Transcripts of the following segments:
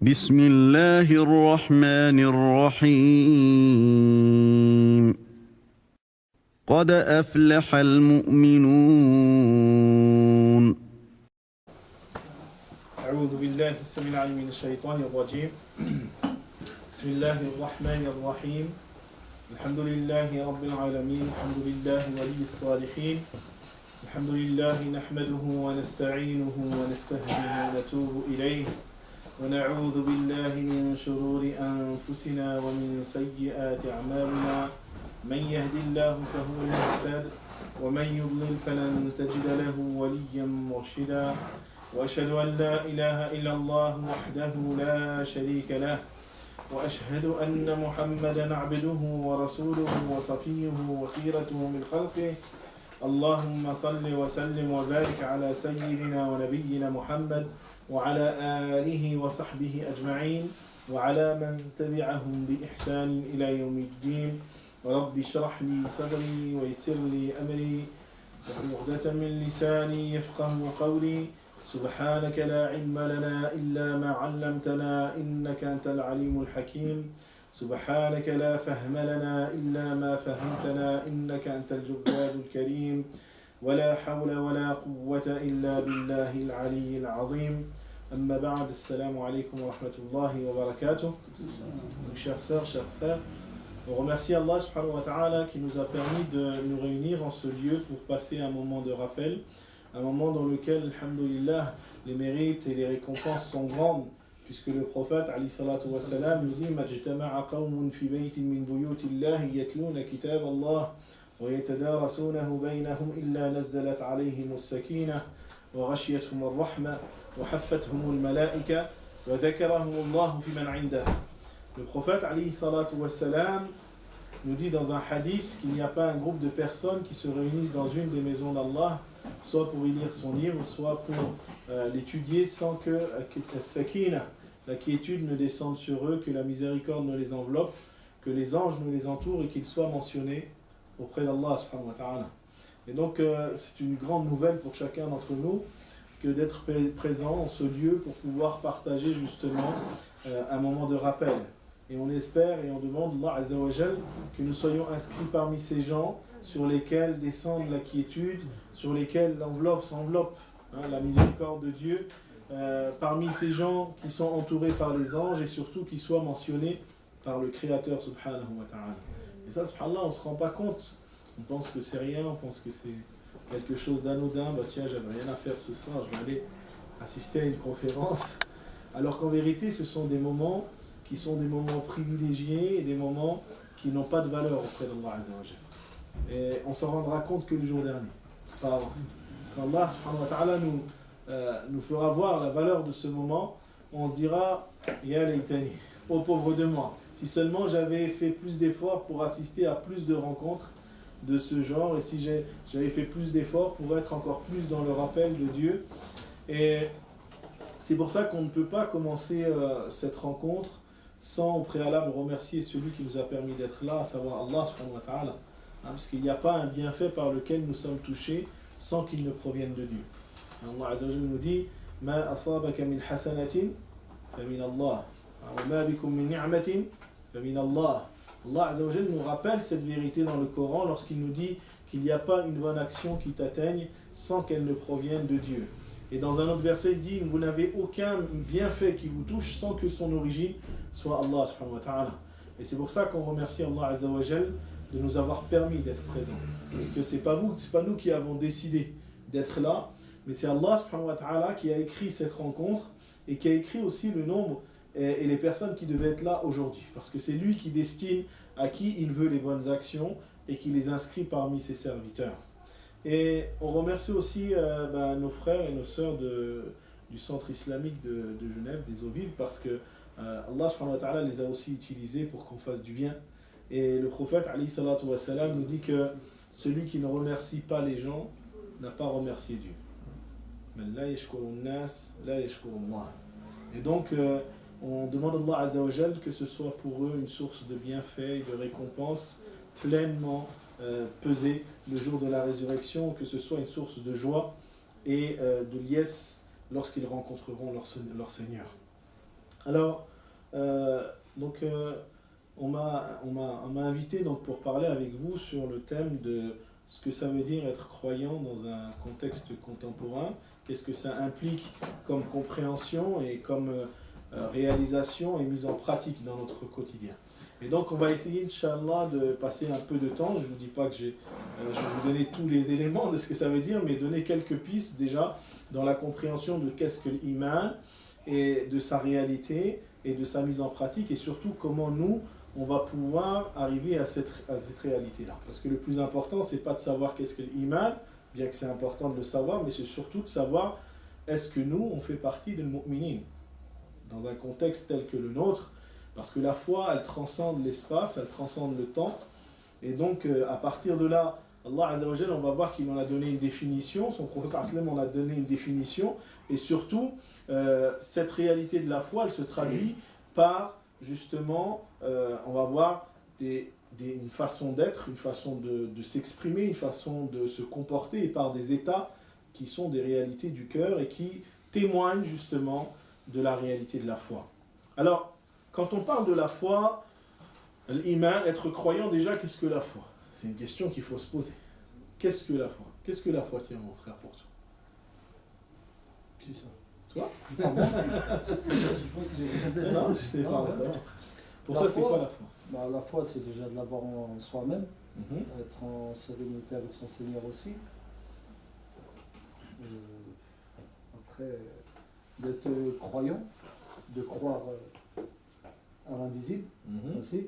بسم الله الرحمن الرحيم قد أفلح المؤمنون أعوذ بالله السميع العليم من الشيطان الرجيم. بسم الله الرحمن الرحيم. الحمد لله رب العالمين. الحمد لله ولي الصالحين. الحمد لله نحمده ونستعينه ونستهديه ونتوب إليه ونعوذ بالله من شرور أنفسنا ومن سيئات أعمالنا. من يهد الله فهو المهتد ومن يضلل فلن تجد له وليا مرشدا. وأشهد أن لا إله إلا الله وحده لا شريك له وأشهد أن محمدا عبده ورسوله وصفيه وخيرته من خلقه. اللهم صل وسلم وبارك على سيدنا ونبينا محمد وعلى آله وصحبه أجمعين وعلى من تبعهم بإحسان إلى يوم الدين. رب اشرح لي صدري ويسر لي أمري واحلل عقدة من لساني يفقهوا قولي. سبحانك لا علم لنا إلا ما علمتنا إنك أنت العليم الحكيم. سبحانك لا فهم لنا إلا ما فهمتنا إنك أنت الجواد الكريم. ولا حول ولا قوة إلا بالله العلي العظيم. أما بعد السلام عليكم ورحمة الله وبركاته. Chers sœurs, chers frères, on remercie Allah subhanahu wa ta'ala qui nous a permis de nous réunir en ce lieu pour passer un moment de rappel. Un moment dans lequel, alhamdoulilah, les mérites et les récompenses sont grandes, puisque le prophète, alayhi salatu wa salam, nous dit Majtama'a qawmun fi baytin min buyutillahi yatluna kitab Allah wa yatadarasunahu baynahum illa nazzalat alayhim as-sakinah wa ghashiyatuhum ar-rahma wa haffathum al-malaika wa dhakarahum Allah fi man 'indah. Le prophète, alayhi salatu wa salam, nous dit dans un hadith qu'il n'y a pas un groupe de personnes qui se réunissent dans une des maisons d'Allah, soit pour y lire son livre, soit pour l'étudier sans que la quiétude ne descende sur eux, que la miséricorde ne les enveloppe, que les anges ne les entourent et qu'ils soient mentionnés auprès d'Allah subhanahu wa ta'ala. Et donc c'est une grande nouvelle pour chacun d'entre nous que d'être présent en ce lieu pour pouvoir partager justement un moment de rappel. Et on espère et on demande Allah Azza wa Jal que nous soyons inscrits parmi ces gens sur lesquels descend la quiétude, sur lesquels l'enveloppe s'enveloppe, la miséricorde de Dieu, parmi ces gens qui sont entourés par les anges et surtout qui soient mentionnés par le Créateur subhanahu wa ta'ala. Et ça, subhanallah, on ne se rend pas compte. On pense que c'est rien, on pense que c'est quelque chose d'anodin. Bah tiens, j'avais rien à faire ce soir, je vais aller assister à une conférence. Alors qu'en vérité, ce sont des moments qui sont des moments privilégiés et des moments qui n'ont pas de valeur auprès d'Allah Azza wa Jal. Et on s'en rendra compte que le jour dernier. Quand Allah subhanahu wa ta'ala nous fera voir la valeur de ce moment, on dira Ya laytani, ô pauvre de moi, si seulement j'avais fait plus d'efforts pour assister à plus de rencontres de ce genre, et si j'avais fait plus d'efforts pour être encore plus dans le rappel de Dieu. Et c'est pour ça qu'on ne peut pas commencer cette rencontre sans au préalable remercier celui qui nous a permis d'être là, à savoir Allah subhanahu wa ta'ala. Parce qu'il n'y a pas un bienfait par lequel nous sommes touchés sans qu'il ne provienne de Dieu. Allah Azza wa Jalla nous dit Ma asabaka min hasanatin famin Allah wa ma bikum min ni'matin famin Allah. Allah Azza wa Jalla nous rappelle cette vérité dans le Coran lorsqu'il nous dit qu'il n'y a pas une bonne action qui t'atteigne sans qu'elle ne provienne de Dieu. Et dans un autre verset, il dit vous n'avez aucun bienfait qui vous touche sans que son origine soit Allah subhanahu wa ta'ala. Et c'est pour ça qu'on remercie Allah Azza wa Jalla de nous avoir permis d'être présents. Parce que c'est pas nous qui avons décidé d'être là, mais c'est Allah subhanahu wa ta'ala qui a écrit cette rencontre et qui a écrit aussi le nombre et les personnes qui devaient être là aujourd'hui. Parce que c'est lui qui destine à qui il veut les bonnes actions et qui les inscrit parmi ses serviteurs. Et on remercie aussi nos frères et nos sœurs du centre islamique de Genève, des Eaux Vives, parce que Allah subhanahu wa ta'ala les a aussi utilisés pour qu'on fasse du bien. Et le prophète alayhi salatu wa salam nous dit que celui qui ne remercie pas les gens n'a pas remercié Dieu. Et donc on demande à Allah Azza wa Jal que ce soit pour eux une source de bienfaits et de récompenses pleinement pesée le jour de la résurrection, que ce soit une source de joie et de liesse lorsqu'ils rencontreront leur Seigneur. Alors, on m'a invité donc, pour parler avec vous sur le thème de ce que ça veut dire être croyant dans un contexte contemporain, qu'est-ce que ça implique comme compréhension et comme réalisation et mise en pratique dans notre quotidien. Et donc on va essayer, Inch'Allah, de passer un peu de temps. Je ne vous dis pas que je vais vous donner tous les éléments de ce que ça veut dire, mais donner quelques pistes déjà dans la compréhension de qu'est-ce que l'iman et de sa réalité et de sa mise en pratique, et surtout comment nous, on va pouvoir arriver à cette réalité-là. Parce que le plus important, c'est pas de savoir qu'est-ce que l'iman, bien que c'est important de le savoir, mais c'est surtout de savoir est-ce que nous, on fait partie de mu'minin dans un contexte tel que le nôtre, parce que la foi, elle transcende l'espace, elle transcende le temps, et donc à partir de là, Allah Azza wa Jalla, on va voir qu'il en a donné une définition, son prophète Aslam en a donné une définition, et surtout, cette réalité de la foi, elle se traduit par, justement, on va voir une façon d'être, une façon de s'exprimer, une façon de se comporter, et par des états qui sont des réalités du cœur et qui témoignent justement de la réalité de la foi. Alors, quand on parle de la foi, l'iman, être croyant, déjà, qu'est-ce que la foi? C'est une question qu'il faut se poser. Qu'est-ce que la foi? Qu'est-ce que la foi, tiens, mon frère, pour toi? Qui ça? Toi? Non, Non, je sais pas. Pour toi, c'est quoi la foi? La foi, c'est déjà de l'avoir en soi-même, Mhm. être en sérénité avec son Seigneur aussi. Après, d'être croyant, de croire à l'invisible Mhm. aussi,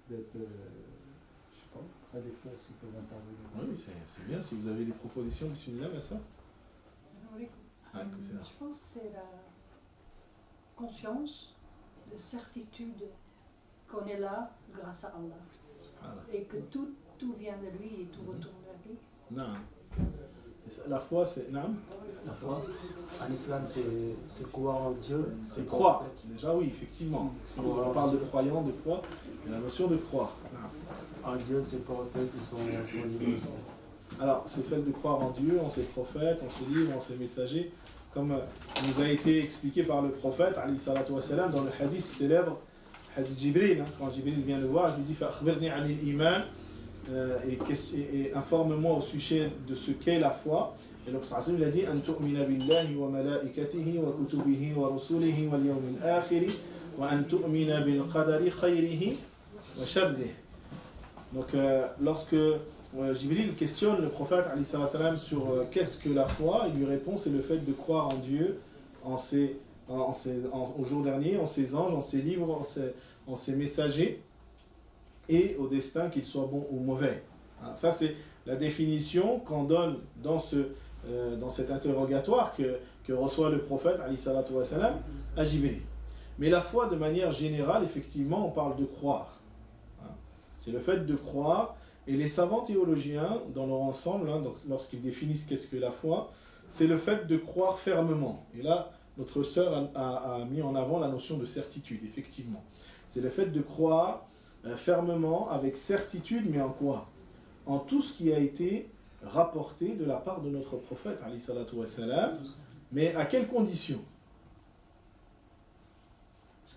d'être, je sais pas, après des fois, s'ils peuvent intervenir. Oui, c'est bien. Si vous avez des propositions, bismillah, ma soeur. Oui. Ah, que c'est là. Je pense que c'est la conscience, la certitude qu'on est là grâce à Allah Voilà. et que tout vient de lui et tout retourne vers lui. Non. C'est ça. La foi, c'est... Non. La foi, en islam, c'est croire en Dieu. C'est croire. Déjà, oui, effectivement. Si on parle de croyant, de foi, il y a la notion de croire. En Dieu, c'est pas en fait qu'ils sont libres aussi. Alors, c'est fait de croire en Dieu, en ses prophètes, en ses livres, en ses messagers, comme nous a été expliqué par le prophète, alayhi salatu wa salam, dans le hadith célèbre, hadith Jibril, quand Jibril vient le voir, il lui dit « Fa'akhbirni anil iman » et informe-moi au sujet de ce qu'est la foi. Et le prophète il a dit « An tu'mina billahi wa malaikatihi wa kutubihi wa rusulihi wal yawmil akhiri wa an tu'mina bil qadari khayrihi wa sharrihi » Donc, lorsque Jibril questionne le prophète alayhi salam sur qu'est-ce que la foi, il lui répond c'est le fait de croire en Dieu, au jour dernier, en ses anges, en ses livres, en ses messagers et au destin qu'il soit bon ou mauvais. Hein, ça c'est la définition qu'on donne dans cet interrogatoire que reçoit le prophète alayhi salam à Jibril. Mais la foi de manière générale, effectivement, on parle de croire. Hein, c'est le fait de croire. Et les savants théologiens, dans leur ensemble, donc, lorsqu'ils définissent qu'est-ce que la foi, c'est le fait de croire fermement. Et là, notre sœur a mis en avant la notion de certitude, effectivement. C'est le fait de croire fermement, avec certitude, mais en quoi? En tout ce qui a été rapporté de la part de notre prophète, alayhi salatu wassalam, mais à quelles conditions?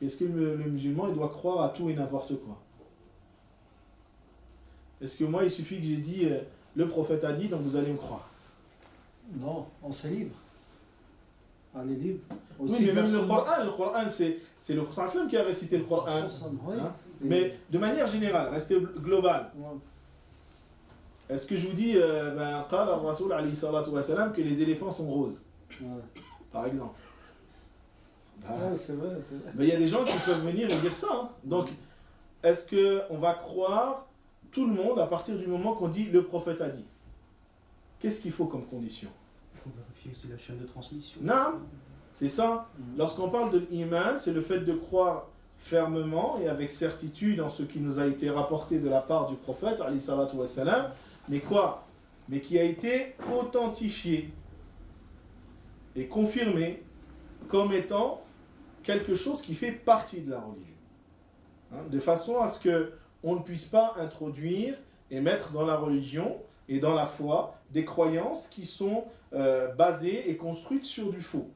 Est-ce que le musulman il doit croire à tout et n'importe quoi? Est-ce que moi, il suffit que j'ai dit, le prophète a dit, donc vous allez me croire? Non, on s'est libre. On est libre. Oui, mais même le Coran, c'est le prophète qui a récité le Coran. Oui. Hein? Mais de manière générale, restez global. Ouais. Est-ce que je vous dis, qala ar-rasoul alayhi salatu wa salam, que les éléphants sont roses? Ouais. Par exemple. Ouais, c'est vrai, c'est vrai. Mais il y a des gens qui peuvent venir et dire ça. Hein. Donc, est-ce qu'on va croire tout le monde à partir du moment qu'on dit le prophète a dit? Qu'est-ce qu'il faut comme condition? Il faut vérifier que c'est la chaîne de transmission. Non, c'est ça. Lorsqu'on parle de l'iman, c'est le fait de croire fermement et avec certitude en ce qui nous a été rapporté de la part du prophète, alayhi salatu wassalam, mais quoi? Mais qui a été authentifié et confirmé comme étant quelque chose qui fait partie de la religion. Hein, de façon à ce qu'on ne puisse pas introduire et mettre dans la religion et dans la foi des croyances qui sont basées et construites sur du faux.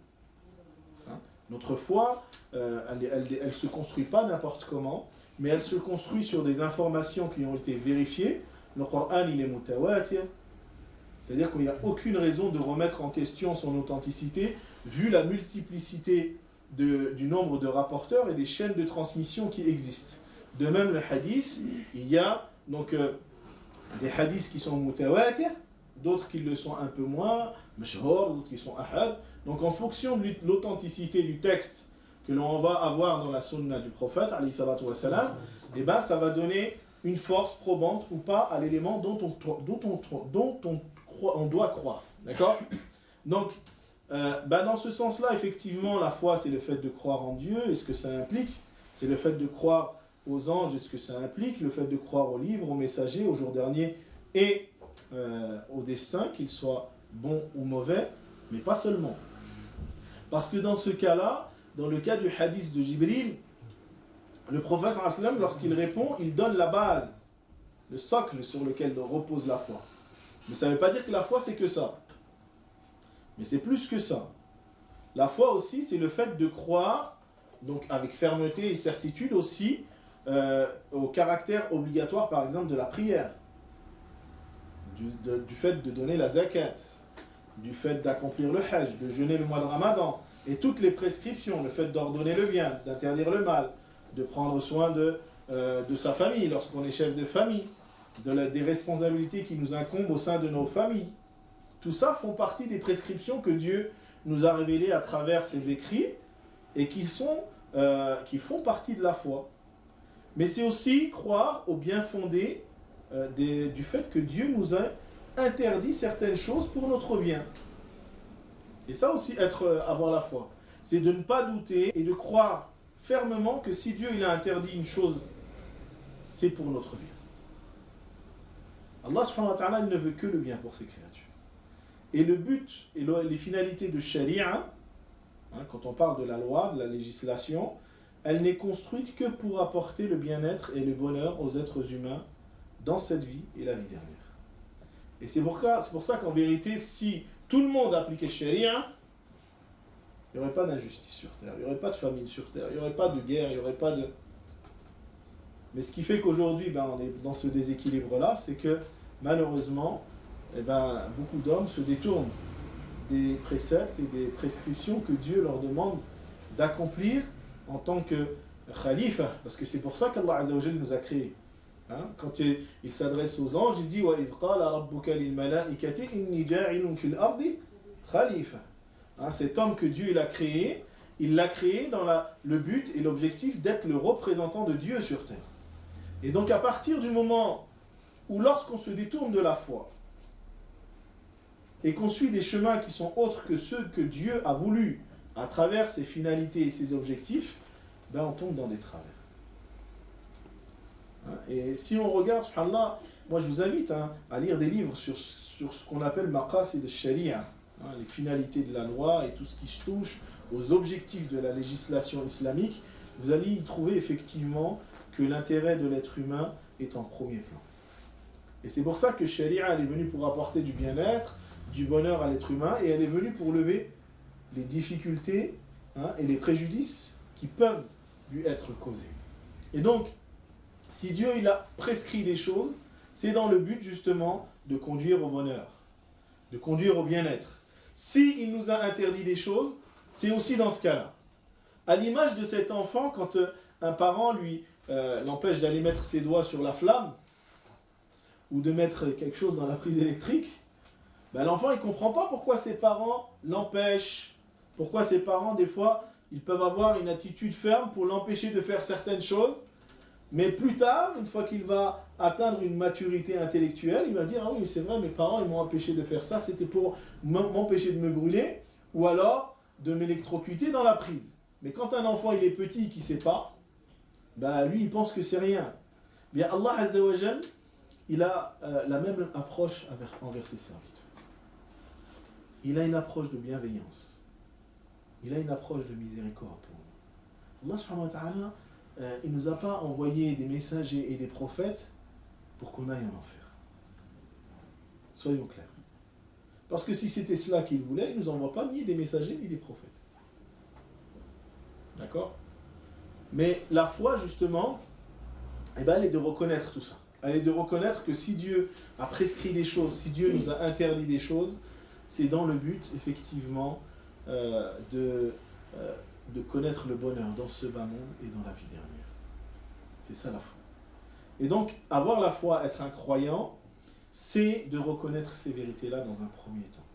Hein, Notre foi, elle ne se construit pas n'importe comment, mais elle se construit sur des informations qui ont été vérifiées. Le Coran, il est mutawatir, c'est-à-dire qu'il n'y a aucune raison de remettre en question son authenticité, vu la multiplicité du nombre de rapporteurs et des chaînes de transmission qui existent. De même, le hadith, il y a donc des hadiths qui sont mutawatir, d'autres qui le sont un peu moins, mashhur, d'autres qui sont ahad. Donc en fonction de l'authenticité du texte que l'on va avoir dans la sunna du prophète, alayhi salatu wa salam, et ben ça va donner une force probante ou pas à l'élément dont on doit croire. D'accord? Donc, dans ce sens-là, effectivement, la foi, c'est le fait de croire en Dieu et ce que ça implique. C'est le fait de croire aux anges et ce que ça implique, le fait de croire aux livres, aux messagers, au jour dernier et au destin, qu'ils soient bons ou mauvais, mais pas seulement. Parce que dans ce cas-là, dans le cas du hadith de Jibril, le prophète sallam, lorsqu'il répond, il donne la base, le socle sur lequel repose la foi. Mais ça ne veut pas dire que la foi c'est que ça. Mais c'est plus que ça. La foi aussi, c'est le fait de croire, donc avec fermeté et certitude aussi, au caractère obligatoire par exemple de la prière, du fait de donner la zakat, du fait d'accomplir le hajj, de jeûner le mois de Ramadan, et toutes les prescriptions, le fait d'ordonner le bien, d'interdire le mal, de prendre soin de sa famille lorsqu'on est chef de famille, des responsabilités qui nous incombent au sein de nos familles. Tout ça font partie des prescriptions que Dieu nous a révélées à travers ses écrits et qui font partie de la foi. Mais c'est aussi croire au bien fondé du fait que Dieu nous a interdit certaines choses pour notre bien. Et ça aussi, avoir la foi. C'est de ne pas douter et de croire fermement que si Dieu il a interdit une chose, c'est pour notre bien. Allah subhanahu wa ta'ala ne veut que le bien pour ses créatures. Et le but et les finalités de Sharia, quand on parle de la loi, de la législation, elle n'est construite que pour apporter le bien-être et le bonheur aux êtres humains dans cette vie et la vie dernière. Et c'est pour ça qu'en vérité, si tout le monde appliquait Sharia, il n'y aurait pas d'injustice sur terre, il n'y aurait pas de famine sur terre, il n'y aurait pas de guerre, il n'y aurait pas de... Mais ce qui fait qu'aujourd'hui, on est dans ce déséquilibre-là, c'est que malheureusement, beaucoup d'hommes se détournent des préceptes et des prescriptions que Dieu leur demande d'accomplir en tant que khalifa, parce que c'est pour ça qu'Allah Azza wa Jalla nous a créés. Quand il s'adresse aux anges, il dit وَإِذْ قَالَ رَبُّكَ لِلْمَلَائِكَةِ إِنِّي جَاعِلٌ فِي الْأَرْضِ خَلِيفَةً. Cet homme que Dieu il l'a créé dans le but et l'objectif d'être le représentant de Dieu sur terre. Et donc à partir du moment où lorsqu'on se détourne de la foi et qu'on suit des chemins qui sont autres que ceux que Dieu a voulu à travers ses finalités et ses objectifs, on tombe dans des travers. Et si on regarde, subhanallah, moi je vous invite à lire des livres sur ce qu'on appelle maqasid al-sharia, les finalités de la loi et tout ce qui se touche aux objectifs de la législation islamique. Vous allez y trouver effectivement que l'intérêt de l'être humain est en premier plan. Et c'est pour ça que Sharia elle est venue pour apporter du bien-être, du bonheur à l'être humain, et elle est venue pour lever les difficultés et les préjudices qui peuvent lui être causés. Et donc, si Dieu il a prescrit des choses, c'est dans le but justement de conduire au bonheur, de conduire au bien-être. Si il nous a interdit des choses, c'est aussi dans ce cas-là. À l'image de cet enfant, quand un parent l'empêche d'aller mettre ses doigts sur la flamme, ou de mettre quelque chose dans la prise électrique, l'enfant il ne comprend pas pourquoi ses parents l'empêchent, pourquoi ses parents des fois ils peuvent avoir une attitude ferme pour l'empêcher de faire certaines choses, mais plus tard, une fois qu'il va atteindre une maturité intellectuelle, il va dire « Ah oui, c'est vrai, mes parents ils m'ont empêché de faire ça, c'était pour m'empêcher de me brûler, ou alors de m'électrocuter dans la prise. » Mais quand un enfant il est petit et qu'il ne sait pas, lui il pense que c'est rien. Bien Allah Azza wa Jal, il a la même approche envers ses serviteurs. Il a une approche de bienveillance. Il a une approche de miséricorde pour nous. Allah subhanahu wa ta'ala, il ne nous a pas envoyé des messagers et des prophètes pour qu'on aille en enfer. Soyons clairs. Parce que si c'était cela qu'il voulait, il ne nous envoie pas ni des messagers ni des prophètes. D'accord? Mais la foi, justement, eh ben, elle est de reconnaître tout ça. Elle est de reconnaître que si Dieu a prescrit des choses, si Dieu nous a interdit des choses, c'est dans le but, effectivement, de connaître le bonheur dans ce bas monde et dans la vie dernière. C'est ça la foi. Et donc, avoir la foi, être un croyant, c'est de reconnaître ces vérités-là dans un premier temps.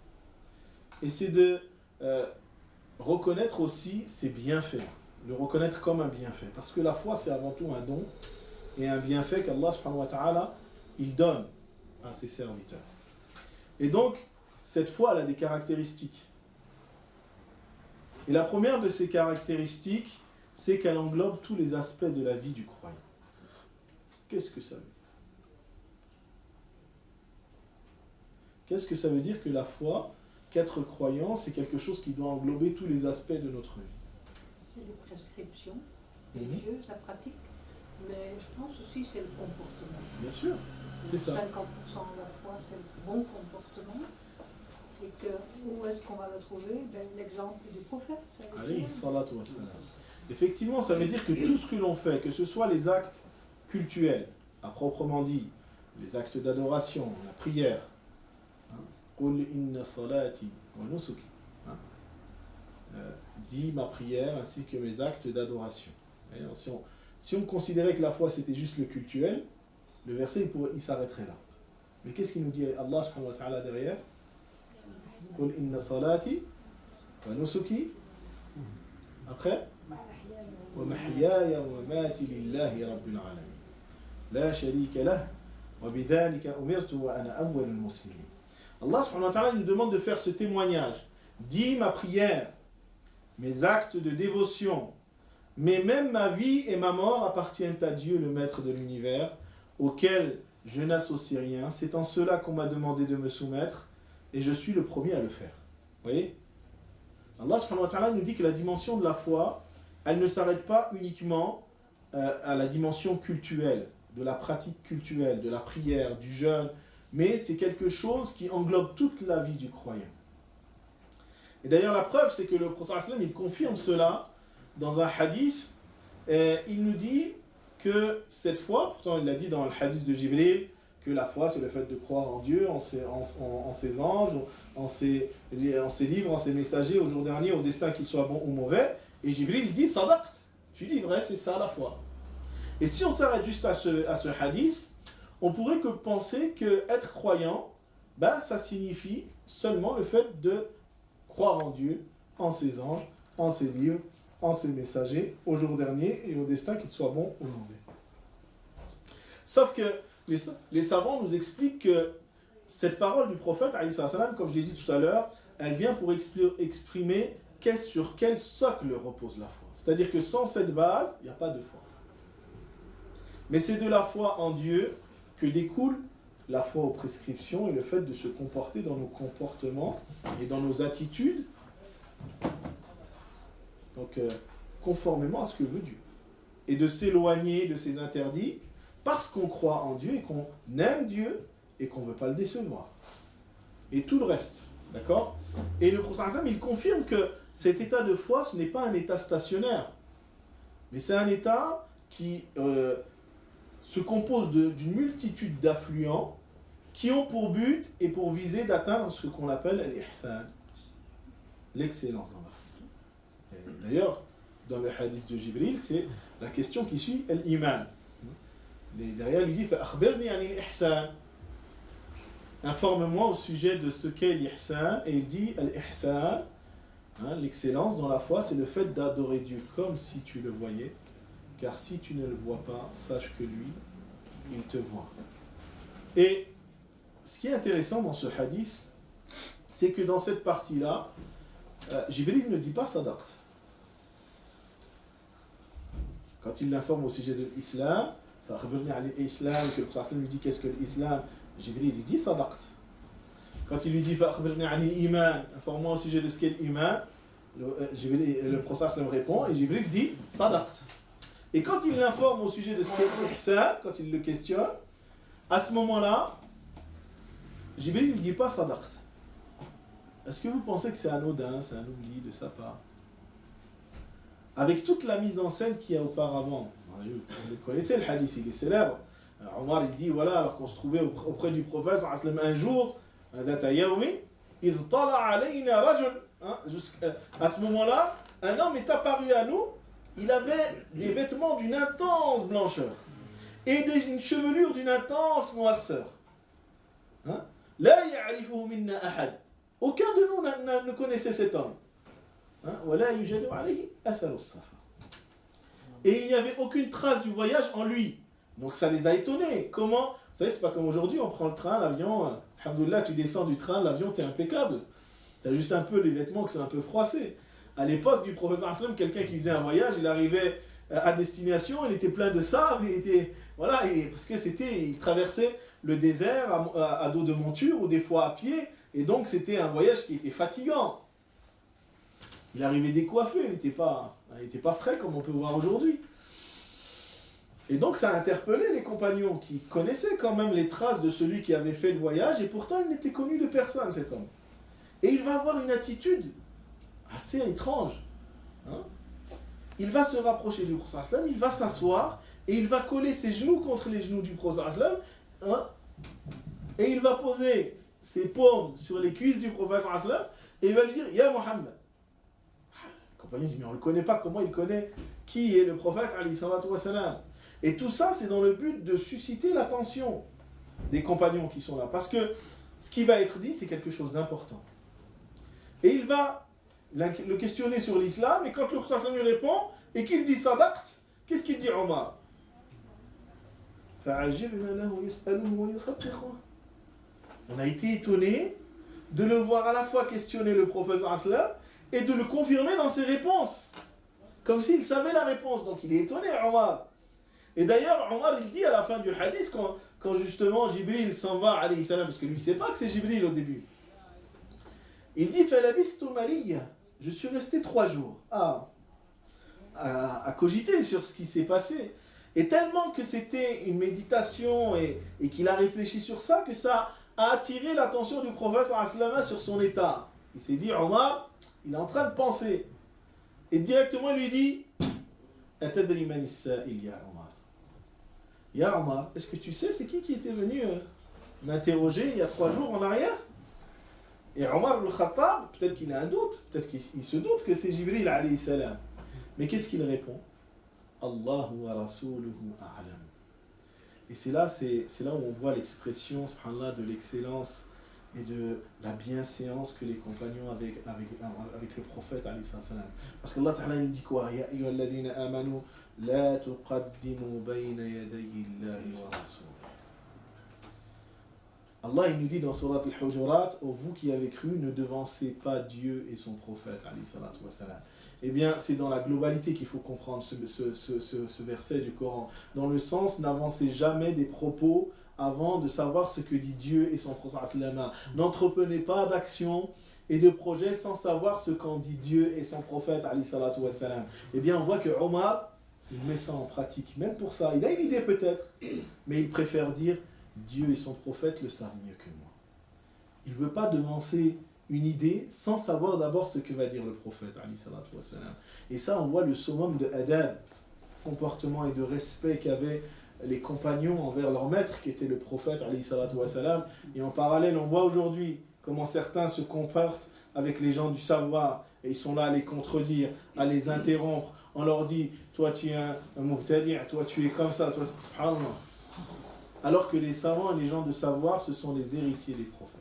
Et c'est de reconnaître aussi ces bienfaits, le reconnaître comme un bienfait. Parce que la foi, c'est avant tout un don et un bienfait qu'Allah subhanahu wa ta'ala, il donne à ses serviteurs. Et donc, cette foi, elle a des caractéristiques. Et la première de ces caractéristiques, c'est qu'elle englobe tous les aspects de la vie du croyant. Qu'est-ce que ça veut dire? Qu'est-ce que ça veut dire que la foi, qu'être croyant, c'est quelque chose qui doit englober tous les aspects de notre vie? C'est les prescriptions religieuses, la pratique, mais je pense aussi c'est le comportement. Bien sûr, c'est ça. 50% de la foi, c'est le bon comportement. Et que, où est-ce qu'on va le trouver? L'exemple du prophète. Alayhi salatu wa salam. Effectivement, ça veut dire que tout ce que l'on fait, que ce soit les actes cultuels, à proprement dit, les actes d'adoration, la prière, Qul inna salati wa nusuki, dit ma prière ainsi que mes actes d'adoration. Si on considérait que la foi c'était juste le cultuel, le verset il s'arrêterait là. Mais qu'est-ce qu'il nous dit Allah subhanahu wa ta'ala derrière? Qul inna salati wa nusuki. Après wa mahyaya wa mamati lillahi rabbil alamin. La sharika lah wa bidhalika umirtu wa ana awwalul muslimin. Allah subhanahu wa ta'ala nous demande de faire ce témoignage. Dis ma prière, mes actes de dévotion, mais même ma vie et ma mort appartiennent à Dieu, le maître de l'univers, auquel je n'associe rien. C'est en cela qu'on m'a demandé de me soumettre, et je suis le premier à le faire. Vous voyez? Allah subhanahu wa ta'ala nous dit que la dimension de la foi, elle ne s'arrête pas uniquement à la dimension cultuelle, de la pratique cultuelle, de la prière, du jeûne, mais c'est quelque chose qui englobe toute la vie du croyant. Et d'ailleurs, la preuve, c'est que le prophète sallam, il confirme cela dans un hadith. Il nous dit que cette foi, pourtant il l'a dit dans le hadith de Jibril, que la foi, c'est le fait de croire en Dieu, en ses anges, en ses livres, en ses messagers, au jour dernier, au destin qu'il soit bon ou mauvais. Et Jibril il dit, sadaqt, tu dis vrai, c'est ça la foi. Et si on s'arrête juste à ce hadith, on pourrait que penser que être croyant, ben, ça signifie seulement le fait de croire en Dieu, en ses anges, en ses livres, en ses messagers, au jour dernier et au destin qu'il soit bon ou mauvais. Sauf que les savants nous expliquent que cette parole du prophète, alayhi salam, comme je l'ai dit tout à l'heure, elle vient pour exprimer sur quel socle repose la foi. C'est-à-dire que sans cette base, il n'y a pas de foi. Mais c'est de la foi en Dieu que découle la foi aux prescriptions et le fait de se comporter dans nos comportements et dans nos attitudes, donc conformément à ce que veut Dieu, et de s'éloigner de ses interdits parce qu'on croit en Dieu et qu'on aime Dieu et qu'on ne veut pas le décevoir. Et tout le reste, d'accord? Et le prophète il confirme que cet état de foi, ce n'est pas un état stationnaire, mais c'est un état qui se compose d'une multitude d'affluents qui ont pour but et pour viser d'atteindre ce qu'on appelle l'ihsan, l'excellence dans la foi. D'ailleurs, dans le hadith de Jibril, c'est la question qui suit l'iman. Derrière, il dit فَأَخْبِرْنِي عَنِ الْإِحْسَانِ. Informe-moi au sujet de ce qu'est l'ihsan. Et il dit l'ihsan, l'excellence dans la foi, c'est le fait d'adorer Dieu comme si tu le voyais. Car si tu ne le vois pas, sache que lui, il te voit. Et ce qui est intéressant dans ce hadith, c'est que dans cette partie-là, Jibril ne dit pas sadaqt. Quand il l'informe au sujet de l'islam, que le prophète lui dit qu'est-ce que l'islam, Jibril lui dit sadaqt. Quand il lui dit iman, informe-moi au sujet de ce qu'est l'iman, le prophète répond et Jibril dit sadaqt. Et quand il l'informe au sujet de ce qu'est l'ihsan, quand il le questionne, à ce moment-là, Jibril ne dit pas sadaqt. Est-ce que vous pensez que c'est anodin, c'est un oubli de sa part? avec toute la mise en scène qu'il y a auparavant. Vous connaissez le hadith, il est célèbre. Alors Omar il dit voilà, alors qu'on se trouvait auprès du prophète un jour, à ce moment-là, un homme est apparu à nous, il avait des vêtements d'une intense blancheur et une chevelure d'une intense noirceur. Aucun de nous ne connaissait cet homme. Et il n'y avait aucune trace du voyage en lui. Donc ça les a étonnés. Comment? Vous savez, c'est pas comme aujourd'hui, on prend le train, l'avion, alhamdoulilah, tu descends du train, l'avion, t'es impeccable. T'as juste un peu les vêtements qui sont un peu froissés. À l'époque du prophète sallam, quelqu'un qui faisait un voyage, il arrivait à destination, il était plein de sable, parce que il traversait le désert à dos de monture ou des fois à pied, et donc c'était un voyage qui était fatigant. Il arrivait décoiffé, il n'était pas frais comme on peut voir aujourd'hui. Et donc ça a interpellé les compagnons qui connaissaient quand même les traces de celui qui avait fait le voyage, et pourtant il n'était connu de personne, cet homme. Et il va avoir une attitude assez étrange. Il va se rapprocher du prophète, il va s'asseoir, et il va coller ses genoux contre les genoux du prophète, et il va poser ses paumes sur les cuisses du prophète, et il va lui dire « Ya Muhammad ». Le compagnon dit « Mais on ne le connaît pas, comment il connaît qui est le prophète ?» Et tout ça, c'est dans le but de susciter l'attention des compagnons qui sont là. Parce que ce qui va être dit, c'est quelque chose d'important. Et il va le questionner sur l'islam, et quand le prophète lui répond, et qu'il dit sadaqt, qu'est-ce qu'il dit Omar? On a été étonné de le voir à la fois questionner le prophète et de le confirmer dans ses réponses. Comme s'il savait la réponse. Donc il est étonné, Omar. Et d'ailleurs, Omar, il dit à la fin du hadith, quand justement Jibril s'en va, alayhi salam, parce que lui, il ne sait pas que c'est Jibril au début. Il dit, je suis resté 3 jours à cogiter sur ce qui s'est passé. Et tellement que c'était une méditation et qu'il a réfléchi sur ça, que ça a attiré l'attention du prophète sur son état. Il s'est dit, Omar, il est en train de penser. Et directement, il lui dit, Atadri man is-sa'il ya Omar. Ya Omar, est-ce que tu sais c'est qui était venu m'interroger il y a 3 jours en arrière? Et Omar al-Khattab, peut-être qu'il a un doute, peut-être qu'il se doute que c'est Jibril alayhi salam. Mais qu'est-ce qu'il répond? Allahu wa rasuluhu a'lam. Et c'est là où on voit l'expression, subhanallah, de l'excellence et de la bienséance que les compagnons avec le prophète alayhi salam. Parce qu'Allah Ta'ala nous dit quoi? Ya ayyuhalladhina amanu la tuqaddimu bayna yadayi Allahi wa rasulih. Allah il nous dit dans Surat al-Hujurat, vous qui avez cru, ne devancez pas Dieu et son prophète alayhi salatu wa salam. Eh bien, c'est dans la globalité qu'il faut comprendre ce verset du Coran. Dans le sens, n'avancez jamais des propos avant de savoir ce que dit Dieu et son prophète. N'entreprenez pas d'action et de projet sans savoir ce qu'en dit Dieu et son prophète. Eh bien, on voit que Omar, il met ça en pratique. Même pour ça, il a une idée peut-être, mais il préfère dire Dieu et son prophète le savent mieux que moi. Il ne veut pas devancer une idée sans savoir d'abord ce que va dire le prophète. Et ça, on voit le summum de adab, comportement et de respect qu'avaient les compagnons envers leur maître, qui était le prophète. Et en parallèle, on voit aujourd'hui comment certains se comportent avec les gens du savoir, et ils sont là à les contredire, à les interrompre. On leur dit, toi tu es un mubtadi', toi tu es comme ça, toi, subhanallah. Alors que les savants et les gens de savoir, ce sont les héritiers des prophètes.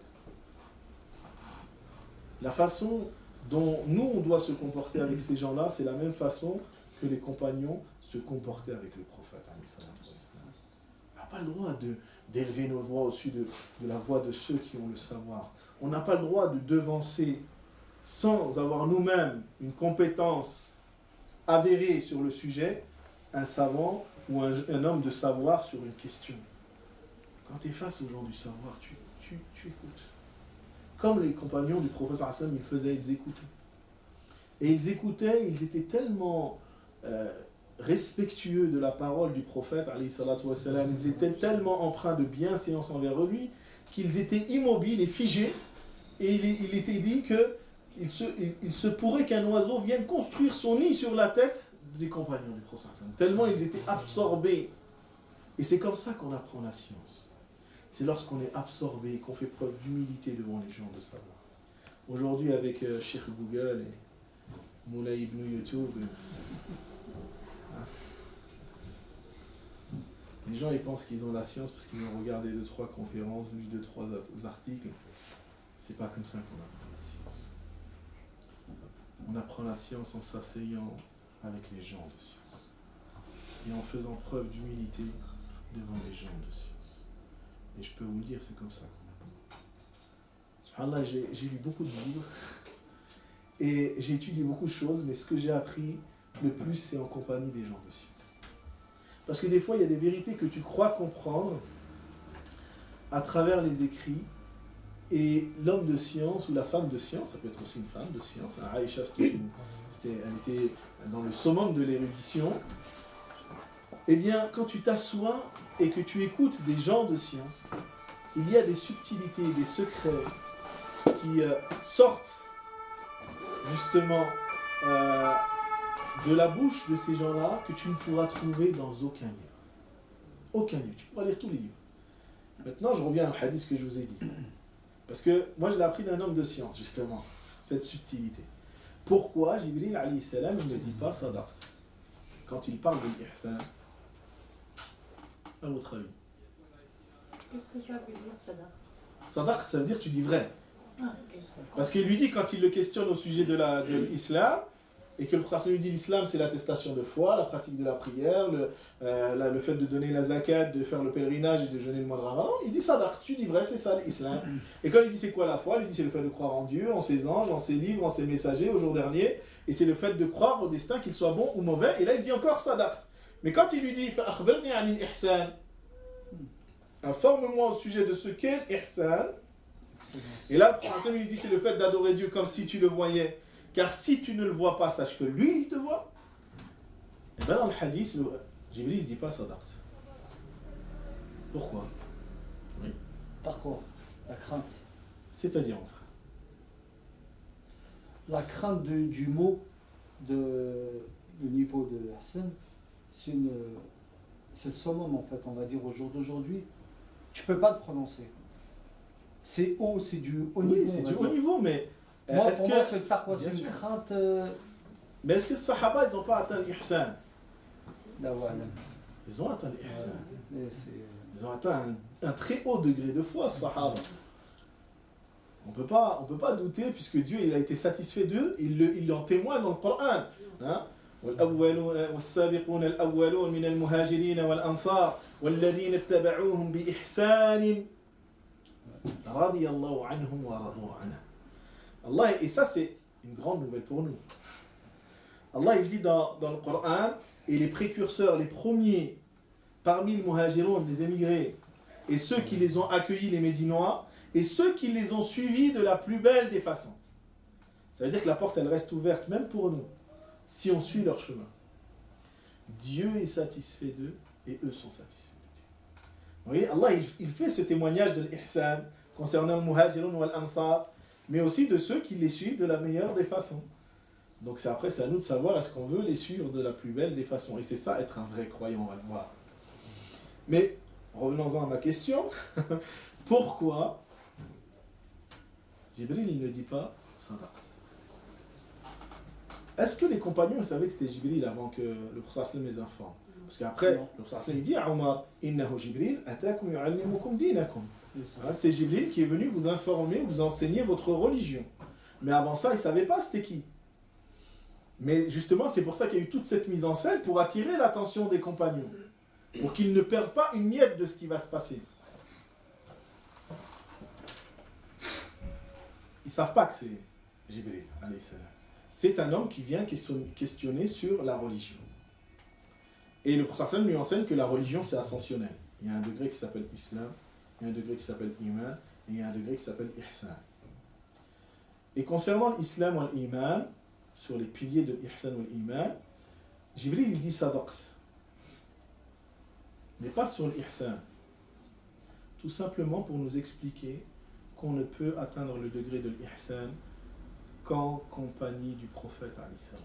La façon dont nous, on doit se comporter avec ces gens-là, c'est la même façon que les compagnons se comportaient avec le prophète. On n'a pas le droit d'élever nos voix au-dessus de la voix de ceux qui ont le savoir. On n'a pas le droit de devancer, sans avoir nous-mêmes une compétence avérée sur le sujet, un savant ou un homme de savoir sur une question. Quand tu es face aux gens du savoir, tu écoutes. Comme les compagnons du prophète Hassan, ils faisaient, ils écoutaient. Et ils écoutaient, ils étaient tellement respectueux de la parole du prophète, ils étaient tellement empreints de bienséance envers lui, qu'ils étaient immobiles et figés. Et il était dit que il se pourrait qu'un oiseau vienne construire son nid sur la tête des compagnons du prophète. Tellement ils étaient absorbés. Et c'est comme ça qu'on apprend la science. C'est lorsqu'on est absorbé, qu'on fait preuve d'humilité devant les gens de savoir. Aujourd'hui, avec Cheikh Google et Moulay Ibn YouTube, les gens ils pensent qu'ils ont la science parce qu'ils ont regardé 2-3 conférences, lu 2-3 articles. C'est pas comme ça qu'on apprend la science. On apprend la science en s'asseyant avec les gens de science et en faisant preuve d'humilité devant les gens de science. Et je peux vous le dire, c'est comme ça qu'on apprend. Subhanallah, j'ai lu beaucoup de livres et j'ai étudié beaucoup de choses, mais ce que j'ai appris le plus, c'est en compagnie des gens de science. Parce que des fois, il y a des vérités que tu crois comprendre à travers les écrits, et l'homme de science ou la femme de science, ça peut être aussi une femme de science, Aïcha, elle était dans le summum de l'érudition. Eh bien, quand tu t'assois et que tu écoutes des gens de science, il y a des subtilités, des secrets qui sortent justement de la bouche de ces gens-là que tu ne pourras trouver dans aucun livre. Aucun livre. Tu pourras lire tous les livres. Maintenant, je reviens à un hadith que je vous ai dit. Parce que moi, je l'ai appris d'un homme de science, justement, cette subtilité. Pourquoi Jibril, alayhi salam, ne dit pas sadaq quand il parle de l'ihsan? À votre avis? Qu'est-ce que ça veut dire, sadaq? Sadaq, ça veut dire tu dis vrai. Ah, ok. Parce qu'il lui dit, quand il le questionne au sujet de l'islam, et que le prophète lui dit l'islam c'est l'attestation de foi, la pratique de la prière, le fait de donner la zakat, de faire le pèlerinage et de jeûner le mois de Ramadan, il dit sadaq, tu dis vrai, c'est ça l'islam. Et quand il dit c'est quoi la foi, il dit c'est le fait de croire en Dieu, en ses anges, en ses livres, en ses messagers au jour dernier, et c'est le fait de croire au destin, qu'il soit bon ou mauvais, et là il dit encore sadaq. Mais quand il lui dit akhbirni anil ihsan, informe-moi au sujet de ce qu'est l'ihsan, et là le prophète lui dit c'est le fait d'adorer Dieu comme si tu le voyais. Car si tu ne le vois pas, sache que lui, il te voit. Et bien dans le hadith, Jibril ne dit pas sadaq. Pourquoi? Oui. Par quoi? La crainte. C'est-à-dire, mon frère. La crainte du mot, le niveau de Hassan, c'est le summum en fait, on va dire au jour d'aujourd'hui. Tu peux pas le prononcer. C'est haut, c'est du haut niveau. Oui, c'est du haut niveau, mais Moi, est-ce pour que... moi, c'est par quoi? Bien C'est une sûr. crainte. Mais est-ce que les Sahaba, ils n'ont pas atteint l'ihsan? Là, voilà. Ils ont atteint l'ihsan. C'est Ils ont atteint un très haut degré de foi, Sahaba. On peut pas douter, puisque Dieu il a été satisfait d'eux, il en témoigne dans le Coran. Hein? والسابقون الأولون من المهاجرين والأنصار والذين اتبعوهم بإحسان رضي الله عنهم ورضوا عنه. Allah, et ça c'est une grande nouvelle pour nous. Allah il dit dans le Coran, et les précurseurs, les premiers parmi les muhajirun, les émigrés, et ceux qui les ont accueillis, les Médinois, et ceux qui les ont suivis de la plus belle des façons. Ça veut dire que la porte elle reste ouverte même pour nous, si on suit leur chemin. Dieu est satisfait d'eux et eux sont satisfaits de Dieu. Vous voyez, Allah il fait ce témoignage de l'ihsan concernant le muhajirun wal ansar, mais aussi de ceux qui les suivent de la meilleure des façons. Donc c'est à nous de savoir est-ce qu'on veut les suivre de la plus belle des façons. Et c'est ça être un vrai croyant, on va le voir. Mais revenons-en à ma question. Pourquoi Jibril il ne dit pas sadaq? Est-ce que les compagnons savaient que c'était Jibril avant que le prophète les informe? Parce qu'après, le prophète dit à Omar, innahu Jibril atakum yu'allimukum dinakum. C'est Jibril qui est venu vous informer, vous enseigner votre religion. Mais avant ça, ils ne savaient pas c'était qui. Mais justement, c'est pour ça qu'il y a eu toute cette mise en scène pour attirer l'attention des compagnons. Pour qu'ils ne perdent pas une miette de ce qui va se passer. Ils ne savent pas que c'est Jibril, alayhi salam. C'est un homme qui vient questionner sur la religion. Et le prophète lui enseigne que la religion c'est ascensionnel. Il y a un degré qui s'appelle Islam, il y a un degré qui s'appelle Iman, et il y a un degré qui s'appelle Ihsan. Et concernant l'Islam ou l'Iman, sur les piliers de l'Ihsan ou l'Iman, Jibril il dit sadaq. Mais pas sur l'Ihsan. Tout simplement pour nous expliquer qu'on ne peut atteindre le degré de l'Ihsan qu'en compagnie du prophète alayhi salam.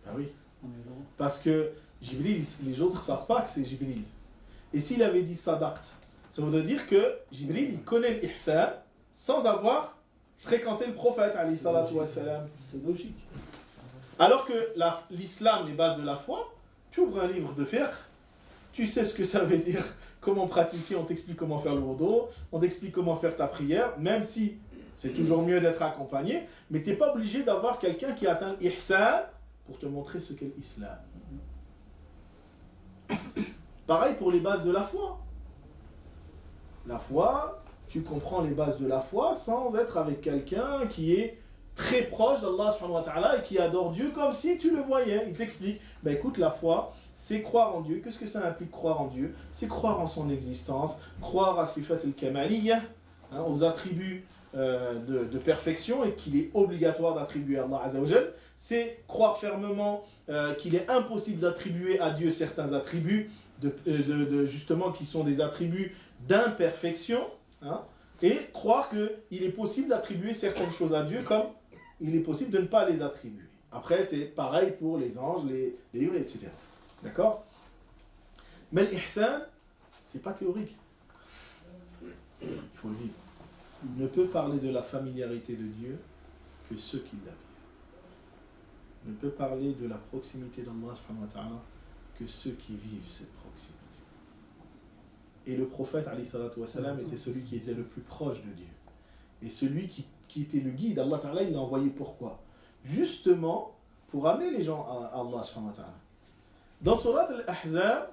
Ben oui. On est loin. Parce que Jibril, les autres ne savent pas que c'est Jibril. Et s'il avait dit sadaqt, ça voudrait dire que Jibril, il connaît l'ihsan sans avoir fréquenté le prophète, alayhi salatu wassalam. C'est logique. Alors que l'islam, les bases de la foi, tu ouvres un livre de fiqh, tu sais ce que ça veut dire, comment pratiquer, on t'explique comment faire le wudu, on t'explique comment faire ta prière, même si c'est toujours mieux d'être accompagné, mais tu n'es pas obligé d'avoir quelqu'un qui atteint l'ihsan pour te montrer ce qu'est l'islam. Pareil pour les bases de la foi. La foi, tu comprends les bases de la foi sans être avec quelqu'un qui est très proche d'Allah subhanahu wa ta'ala et qui adore Dieu comme si tu le voyais. Il t'explique, ben écoute, la foi, c'est croire en Dieu. Qu'est-ce que ça implique croire en Dieu? C'est croire en son existence, croire à sifat al-kamaliyya, aux attributs de perfection et qu'il est obligatoire d'attribuer à Allah Azza wa Jal. C'est croire fermement qu'il est impossible d'attribuer à Dieu certains attributs justement qui sont des attributs d'imperfection, et croire qu'il est possible d'attribuer certaines choses à Dieu comme il est possible de ne pas les attribuer. Après, c'est pareil pour les anges, les livres, etc. D'accord? Mais l'ihsan, c'est pas théorique. Il faut le vivre. On ne peut parler de la familiarité de Dieu que ceux qui la vivent. On ne peut parler de la proximité d'Allah subhanahu wa ta'ala que ceux qui vivent cette proximité. Et le prophète alayhi salatu wa salam était celui qui était le plus proche de Dieu. Et celui qui était le guide. Allah ta'ala, il l'a envoyé pourquoi? Justement pour amener les gens à Allah subhanahu wa ta'ala. Dans Surat al-Ahzab,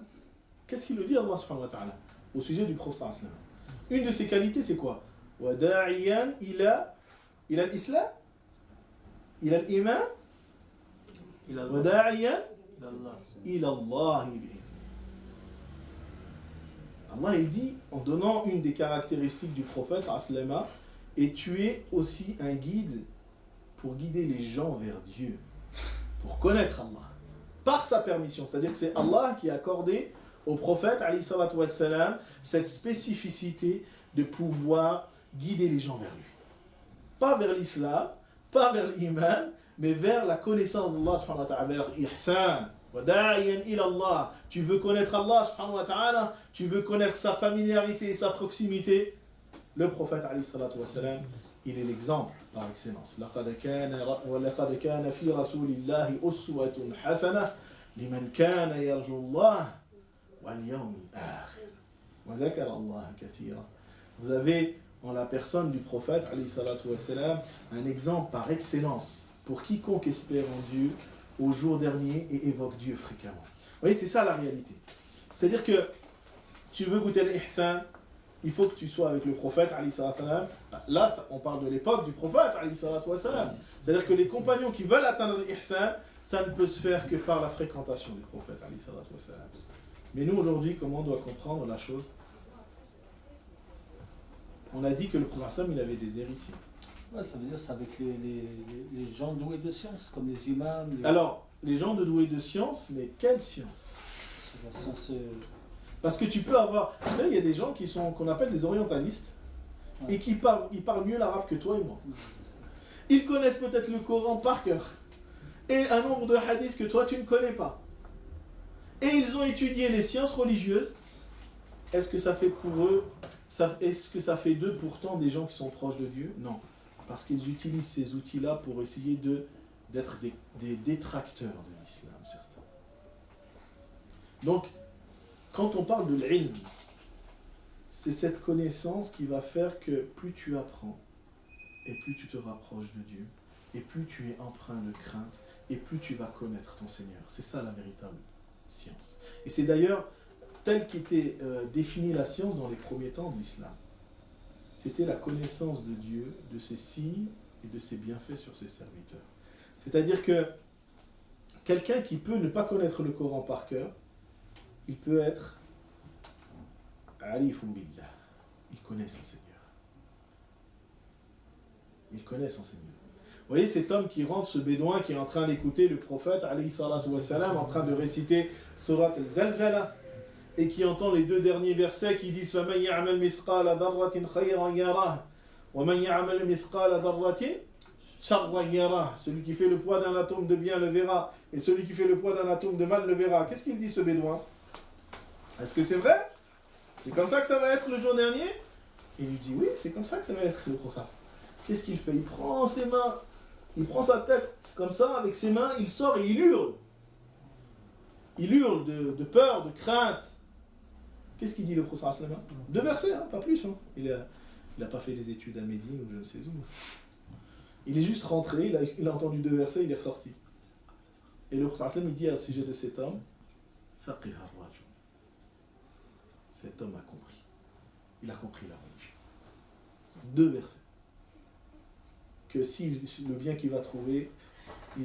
qu'est-ce qu'il nous dit Allah subhanahu wa ta'ala au sujet du prophète sallallahu alayhi wa sallam? Une de ses qualités, c'est quoi? وَدَاعِيًا إِلَى الْإِسْلَامِ إِلَى الْإِيمَانِ وَدَاعِيًا إِلَى اللَّهِ بِإِذْنِهِ. Allah il dit, en donnant une des caractéristiques du prophète sallallahu alayhi wa sallam, et tu es aussi un guide pour guider les gens vers Dieu, pour connaître Allah, par sa permission. C'est-à-dire que c'est Allah qui a accordé au prophète alayhi salatu wa salam cette spécificité de pouvoir guider les gens vers lui. Pas vers l'islam, pas vers l'iman, mais vers la connaissance d'Allah subhanahu wa ta'ala, vers l'ihsan. Tu veux connaître Allah subhanahu wa ta'ala, tu veux connaître sa familiarité et sa proximité. Le prophète alayhi salatu wa salam, il est l'exemple par excellence. لَقَدْ كَانَ فِي رَسُولِ اللَّهِ أُسْوَةٌ حَسَنَةٌ لِمَنْ كَانَ يَرْجُو اللَّهَ وَالْيَوْمِ الْآخِرِ وَذَكَرَ اللَّهَ كَثِيرًا. Vous avez en la personne du prophète alayhi salatu wa salam un exemple par excellence pour quiconque espère en Dieu au jour dernier et évoque Dieu fréquemment. Vous voyez, c'est ça la réalité. C'est-à-dire que tu veux goûter l'ihsan, il faut que tu sois avec le prophète alayhi salatu wa salam. Là, on parle de l'époque du prophète alayhi salatu wa salam. C'est-à-dire que les compagnons qui veulent atteindre l'ihsan, ça ne peut se faire que par la fréquentation du prophète alayhi salatu wa salam. Mais nous aujourd'hui, comment on doit comprendre la chose? On a dit que le prophète il avait des héritiers. Ouais, ça veut dire c'est avec les gens doués de science, comme les imams. Alors, les gens doués de science, mais quelle science? C'est la science. Parce que tu peux avoir... Vous savez, il y a des gens qu'on appelle des orientalistes, et qui parlent mieux l'arabe que toi et moi. Ils connaissent peut-être le Coran par cœur, et un nombre de hadiths que toi tu ne connais pas. Et ils ont étudié les sciences religieuses. Est-ce que ça fait pour eux... Est-ce que ça fait d'eux pourtant des gens qui sont proches de Dieu? Non. Parce qu'ils utilisent ces outils-là pour essayer d'être des détracteurs de l'islam, certains. Donc, quand on parle de l'ilm, c'est cette connaissance qui va faire que plus tu apprends, et plus tu te rapproches de Dieu, et plus tu es empreint de crainte, et plus tu vas connaître ton Seigneur. C'est ça la véritable science. Et c'est d'ailleurs telle qu'était définie la science dans les premiers temps de l'islam. C'était la connaissance de Dieu, de ses signes et de ses bienfaits sur ses serviteurs. C'est-à-dire que quelqu'un qui peut ne pas connaître le Coran par cœur, il peut être arifun billah. Il connaît son Seigneur. Il connaît son Seigneur. Vous voyez cet homme qui rentre, ce bédouin qui est en train d'écouter le prophète alayhi salatu wa salam, en train de réciter Surat al-Zalzala, et qui entend les deux derniers versets qui disent فَمَنْ يَعْمَلْ مِثْقَالَ ذَرَّةٍ خَيْرًا يَرَهُ وَمَنْ يَعْمَلْ مِثْقَالَ ذَرَّةٍ شَرًّا يَرَهُ. Celui qui fait le poids d'un atome de bien le verra, et celui qui fait le poids d'un atome de mal le verra. Qu'est-ce qu'il dit ce bédouin? Est-ce que c'est vrai? C'est comme ça que ça va être le jour dernier? Il lui dit oui, c'est comme ça que ça va être le process. Qu'est-ce qu'il fait? Il prend ses mains, il prend sa tête comme ça, avec ses mains, il sort et il hurle. Il hurle de peur, de crainte. Qu'est-ce qu'il dit le prophète? Deux versets, hein, pas plus. Hein. Il n'a pas fait des études à Médine ou je ne sais où. Il est juste rentré, il a entendu deux versets, il est ressorti. Et le prophète il dit au sujet de cet homme, Faqih ar-rajul. Cet homme a compris. Il a compris la religion. Deux versets. Que si le bien qu'il va trouver,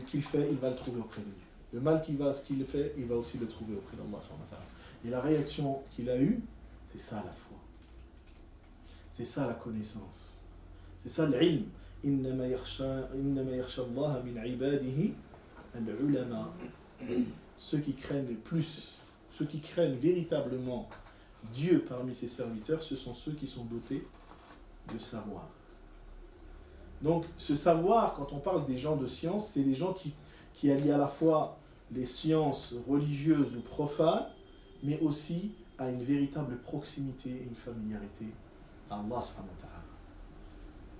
qu'il fait, il va le trouver auprès de Dieu. Le mal qu'il fait, il va aussi le trouver auprès d'Allah. Et la réaction qu'il a eue, c'est ça la foi. C'est ça la connaissance. C'est ça l'ilm. إنما يخشى الله من عباده العلماء. Ceux qui craignent le plus, ceux qui craignent véritablement Dieu parmi ses serviteurs, ce sont ceux qui sont dotés de savoir. Donc ce savoir, quand on parle des gens de science, c'est les gens qui allient à la fois les sciences religieuses ou profanes, mais aussi à une véritable proximité et une familiarité à Allah subhanahu wa ta'ala.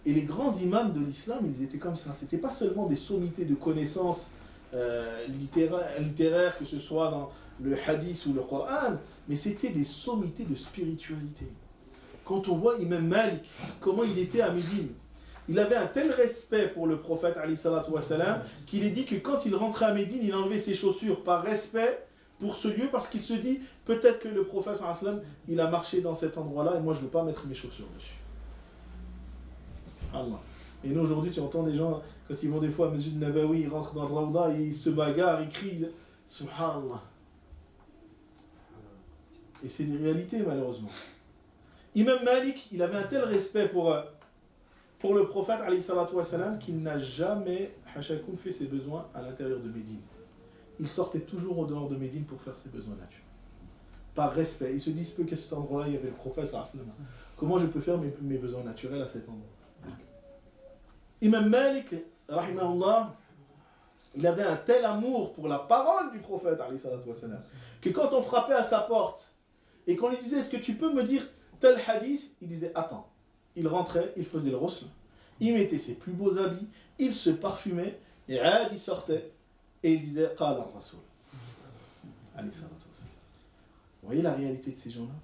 Et les grands imams de l'islam, ils étaient comme ça. C'était pas seulement des sommités de connaissances littéraires, que ce soit dans le hadith ou le Coran, mais c'était des sommités de spiritualité. Quand on voit Imam Malik, comment il était à Médine, il avait un tel respect pour le prophète qu'il est dit que quand il rentrait à Médine, il enlevait ses chaussures par respect pour ce lieu, parce qu'il se dit peut-être que le prophète il a marché dans cet endroit-là et moi je ne veux pas mettre mes chaussures dessus. Allah. Et nous aujourd'hui, tu entends des gens, quand ils vont des fois à Masjid Nabawi, ils rentrent dans le Rawda et ils se bagarrent, ils crient Subhanallah. Et c'est des réalités malheureusement. Imam Malik, il avait un tel respect pour le prophète qu'il n'a jamais fait ses besoins à l'intérieur de Médine. Il sortait toujours au dehors de Médine pour faire ses besoins naturels. Par respect. Il se dit peu qu'à cet endroit-là, il y avait le prophète. Comment je peux faire mes besoins naturels à cet endroit? Imam Malik, rahimahullah, il avait un tel amour pour la parole du prophète, que quand on frappait à sa porte et qu'on lui disait est-ce que tu peux me dire tel hadith, il disait attends. Il rentrait, il faisait le rosl, il mettait ses plus beaux habits, il se parfumait, et il sortait, et il disait Qala ar-Rasul. Vous voyez la réalité de ces gens-là?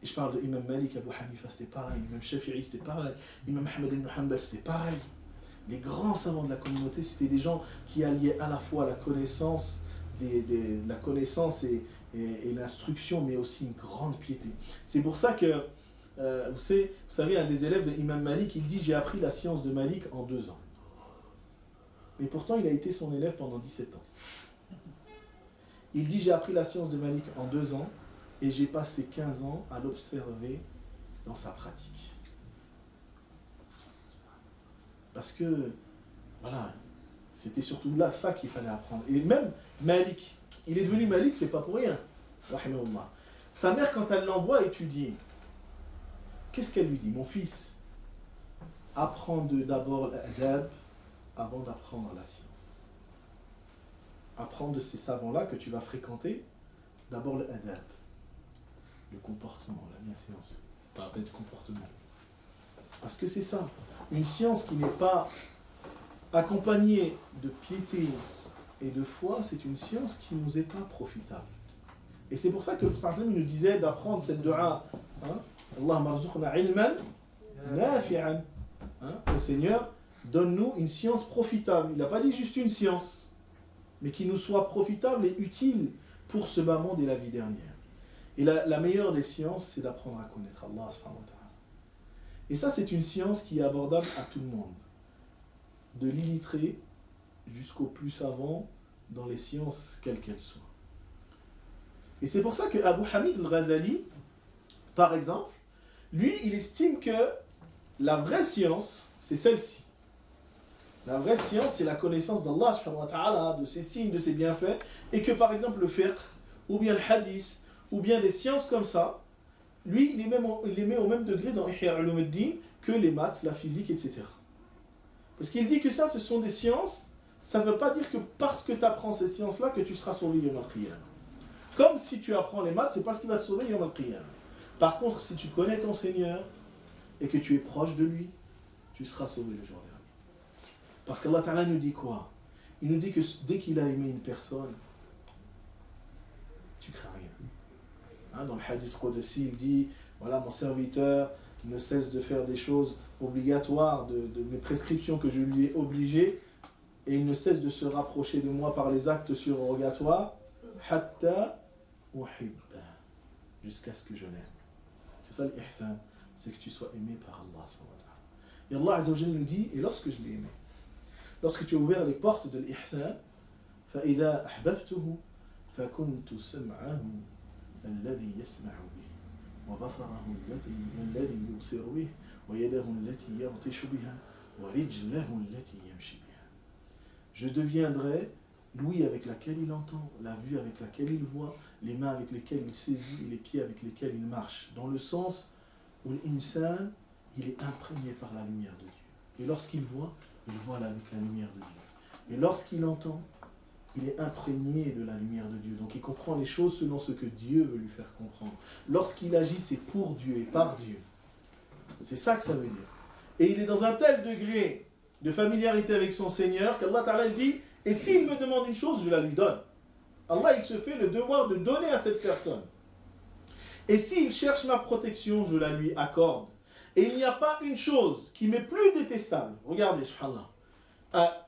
Et je parle de Imam Malik, Abu Hanifa, c'était pareil, Imam Shafi'i, c'était pareil, Imam Ahmed ibn Hanbal, c'était pareil. Les grands savants de la communauté, c'était des gens qui alliaient à la fois la connaissance, la connaissance et l'instruction, mais aussi une grande piété. C'est pour ça que, vous savez, un des élèves de Imam Malik, il dit « J'ai appris la science de Malik en 2 ans. » Mais pourtant, il a été son élève pendant 17 ans. Il dit « J'ai appris la science de Malik en 2 ans et j'ai passé 15 ans à l'observer dans sa pratique. » Parce que, voilà, c'était surtout là ça qu'il fallait apprendre. Et même Malik, il est devenu Malik, c'est pas pour rien. Rahimahullah. Sa mère, quand elle l'envoie étudier, qu'est-ce qu'elle lui dit? Mon fils, apprends d'abord l'adab avant d'apprendre la science. Apprends de ces savants-là que tu vas fréquenter, d'abord l'adab, le comportement, la bienséance, pas peut-être comportement. Parce que c'est ça, une science qui n'est pas accompagnée de piété et de foi, c'est une science qui ne nous est pas profitable. Et c'est pour ça que le Prophète nous disait d'apprendre cette dua, Allahumma arzuqna ilman nafi'an. Au Seigneur, donne-nous une science profitable. Il n'a pas dit juste une science, mais qui nous soit profitable et utile pour ce bas monde et la vie dernière. Et la meilleure des sciences, c'est d'apprendre à connaître Allah subhanahu wa ta'ala. Et ça, c'est une science qui est abordable à tout le monde. De l'illettré jusqu'au plus savant dans les sciences, quelles qu'elles soient. Et c'est pour ça que Abu Hamid al-Ghazali, par exemple, lui, il estime que la vraie science, c'est celle-ci. La vraie science, c'est la connaissance d'Allah subhanahu wa ta'ala, de ses signes, de ses bienfaits, et que par exemple le fiqh, ou bien le hadith, ou bien des sciences comme ça, lui, il les met au même degré dans Ihya Ulumuddin que les maths, la physique, etc. Parce qu'il dit que ça, ce sont des sciences, ça ne veut pas dire que parce que tu apprends ces sciences-là que tu seras sauvé Yom al-Qiyam. Comme si tu apprends les maths, c'est pas ce qui va te sauver Yom al-Qiyam. Par contre, si tu connais ton Seigneur et que tu es proche de lui, tu seras sauvé le jour dernier. Parce qu'Allah Ta'ala nous dit quoi? Il nous dit que dès qu'il a aimé une personne, tu crains rien. Dans le hadith Qudsi, il dit, voilà, mon serviteur ne cesse de faire des choses obligatoires, de mes prescriptions que je lui ai obligées, et il ne cesse de se rapprocher de moi par les actes surrogatoires, hatta uhibba, jusqu'à ce que je l'aime. C'est ça l'ihsan, c'est que tu sois aimé par Allah. Et Allah Azza wa Jalla nous dit, et lorsque je l'ai aimé, lorsque tu as ouvert les portes de l'ihsan, فَإِذَا أَحْبَبْتُهُ فَكُنْتُ سَمْعَهُ الَّذِي يَسْمَعُ بِهِ وَبَصَرَهُ الَّذِي يُبْصِرُ بِهِ وَيَدَهُ الَّتِي يَبْطِشُ بِهَا وَرِجْلَهُ الَّتِي يَمْشِي بِهَا. Je deviendrai l'ouïe avec laquelle il entend, la vue avec laquelle il voit, les mains avec lesquelles il saisit et les pieds avec lesquels il marche. Dans le sens où l'insan, il est imprégné par la lumière de Dieu. Et lorsqu'il voit, il voit avec la lumière de Dieu. Et lorsqu'il entend, il est imprégné de la lumière de Dieu. Donc il comprend les choses selon ce que Dieu veut lui faire comprendre. Lorsqu'il agit, c'est pour Dieu et par Dieu. C'est ça que ça veut dire. Et il est dans un tel degré de familiarité avec son Seigneur qu'Allah Ta'ala dit, et s'il me demande une chose, je la lui donne. Allah, il se fait le devoir de donner à cette personne. Et s'il cherche ma protection, je la lui accorde. Et il n'y a pas une chose qui m'est plus détestable. Regardez, subhanallah.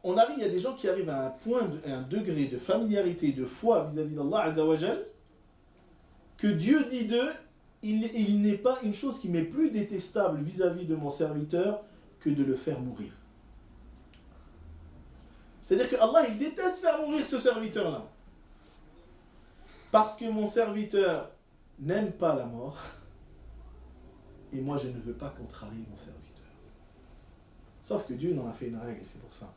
Il y a des gens qui arrivent à un point, un degré de familiarité, de foi vis-à-vis d'Allah Azza wa Jal, que Dieu dit d'eux, il n'est pas une chose qui m'est plus détestable vis-à-vis de mon serviteur que de le faire mourir. C'est-à-dire que Allah, il déteste faire mourir ce serviteur-là. Parce que mon serviteur n'aime pas la mort, et moi je ne veux pas contrarier mon serviteur. Sauf que Dieu en a fait une règle, c'est pour ça.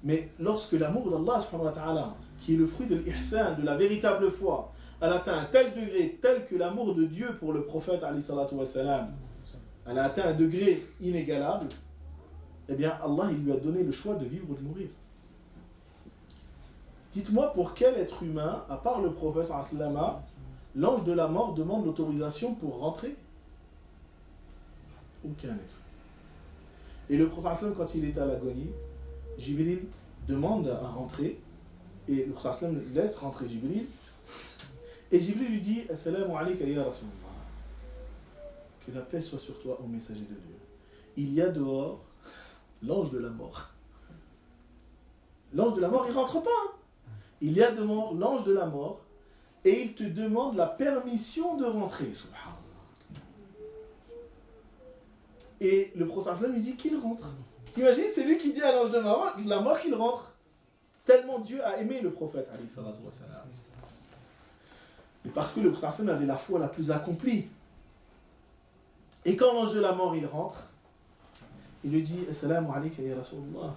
Mais lorsque l'amour d'Allah, subhanahu wa ta'ala, qui est le fruit de l'ihsan, de la véritable foi, elle atteint un tel degré, tel que l'amour de Dieu pour le prophète, alayhi salatu wa salam, elle a atteint un degré inégalable, eh bien Allah, il lui a donné le choix de vivre ou de mourir. Dites-moi pour quel être humain, à part le prophète sallallahu alayhi wa sallam, l'ange de la mort demande l'autorisation pour rentrer? Aucun être. Et le prophète sallallahu alayhi wa sallam, quand il est à l'agonie, Jibril demande à rentrer, et le prophète sallallahu alayhi wa sallam laisse rentrer Jibril, et Jibril lui dit, Assalamu alayka ya Rasulullah, que la paix soit sur toi, ô messager de Dieu. Il y a dehors l'ange de la mort. L'ange de la mort, il ne rentre pas. Il y a dehors l'ange de la mort, et il te demande la permission de rentrer, subhanallah. Et le prophète sallallahu alayhi wa sallam lui dit qu'il rentre. T'imagines, c'est lui qui dit à l'ange de la mort qu'il rentre. Tellement Dieu a aimé le prophète, alayhi salatu wa salam. Et parce que le prophète sallallahu alayhi wa sallam avait la foi la plus accomplie. Et quand l'ange de la mort il rentre, il lui dit Assalamu alayka ya Rasulullah,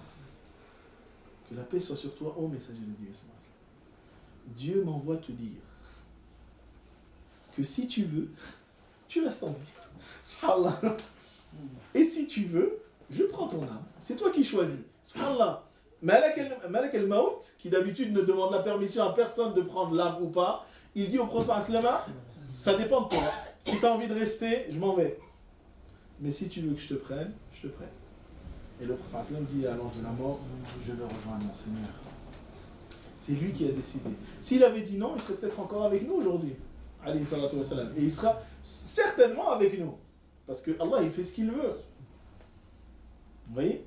que la paix soit sur toi, ô messager de Dieu. Dieu m'envoie te dire que si tu veux, tu restes en vie. Subhanallah. Et si tu veux, je prends ton âme. C'est toi qui choisis. Subhanallah. Malak al-Maut, qui d'habitude ne demande la permission à personne de prendre l'âme ou pas, il dit au prophète sallallahu, ça dépend de toi. Si tu as envie de rester, je m'en vais. Mais si tu veux que je te prenne, je te prenne. Et le prophète sallallahu dit à l'ange de la mort, je veux rejoindre mon Seigneur. C'est lui qui a décidé. S'il avait dit non, il serait peut-être encore avec nous aujourd'hui. Alayhi salatu wa salam. Et il sera certainement avec nous. Parce que Allah, il fait ce qu'il veut. Vous voyez?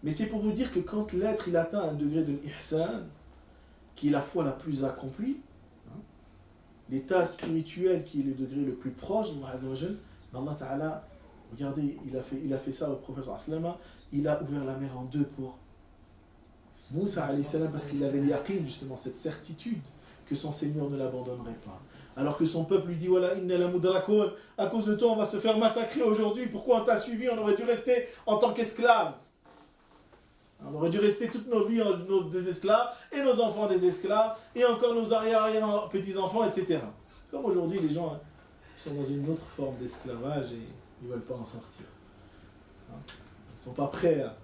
Mais c'est pour vous dire que quand l'être, il atteint un degré de l'ihsan, qui est la foi la plus accomplie, l'état spirituel qui est le degré le plus proche d'Allah Azza wa Jal, Allah Ta'ala, regardez, il a fait ça au prophète sallallahu alayhi wa sallam, il a ouvert la mer en deux pour Moussa alayhi salam, parce qu'il avait l'yaqin, justement, cette certitude que son Seigneur ne l'abandonnerait pas. Alors que son peuple lui dit, voilà, inna la mudrakoun, à cause de toi on va se faire massacrer aujourd'hui, pourquoi on t'a suivi, on aurait dû rester en tant qu'esclave. On aurait dû rester toute nos vies des esclaves, et nos enfants des esclaves, et encore nos arrière-petits-enfants, etc. Comme aujourd'hui, les gens sont dans une autre forme d'esclavage et ils ne veulent pas en sortir. Ils ne sont pas prêts à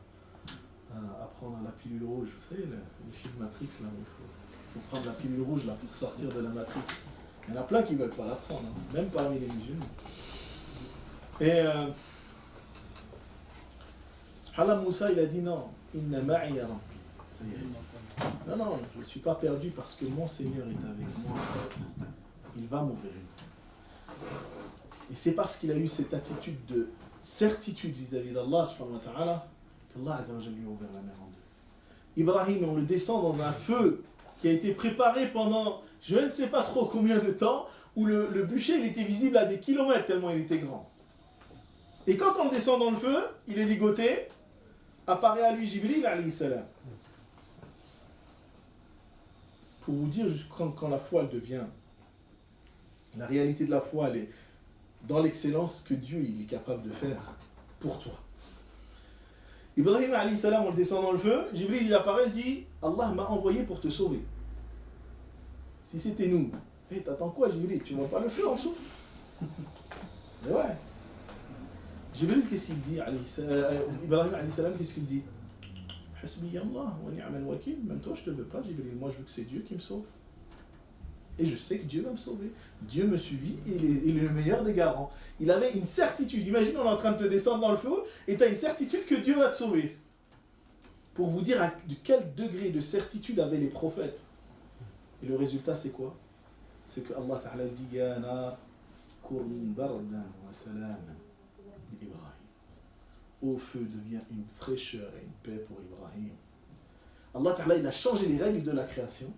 prendre la pilule rouge. Vous savez, les films Matrix, là, où il faut prendre la pilule rouge là, pour sortir de la matrice. Il y en a plein qui ne veulent pas la prendre, hein, même parmi les musulmans. Et subhanallah, Moussa, il a dit non, inna ma'i ya rabbi. Ça y est. Non, je ne suis pas perdu parce que mon Seigneur est avec moi. Il va m'ouvrir. Et c'est parce qu'il a eu cette attitude de certitude vis-à-vis d'Allah subhanahu wa ta'ala qu'Allah azza wa jalla lui a ouvert la mer en deux. Ibrahim, on le descend dans un feu qui a été préparé pendant je ne sais pas trop combien de temps, où le bûcher il était visible à des kilomètres tellement il était grand. Et quand on le descend dans le feu, il est ligoté, apparaît à lui Jibril alayhi salam. Pour vous dire, quand la foi elle devient, la réalité de la foi, elle est dans l'excellence que Dieu il est capable de faire pour toi. Ibrahim alayhi salam, on le descend dans le feu, Jibril il apparaît, il dit Allah m'a envoyé pour te sauver. Si c'était nous, t'attends quoi Jibril? Tu ne vois pas le feu en dessous? Mais ouais. Jibril, qu'est-ce qu'il dit? Ibrahim alayhi salam, qu'est-ce qu'il dit? Hasbi Allah wa ni'mal wakil. Même toi, je ne te veux pas, Jibril. Moi, je veux que c'est Dieu qui me sauve. Et je sais que Dieu va me sauver. Dieu me suivit et il est le meilleur des garants. Il avait une certitude. Imagine, on est en train de te descendre dans le feu et tu as une certitude que Dieu va te sauver. Pour vous dire de quel degré de certitude avaient les prophètes. Et le résultat, c'est quoi? C'est que Allah Ta'ala dit Ya nar kurun bardan wa salaman li Ibrahim. Au feu devient une fraîcheur et une paix pour Ibrahim. Allah Ta'ala, il a changé les règles de la création.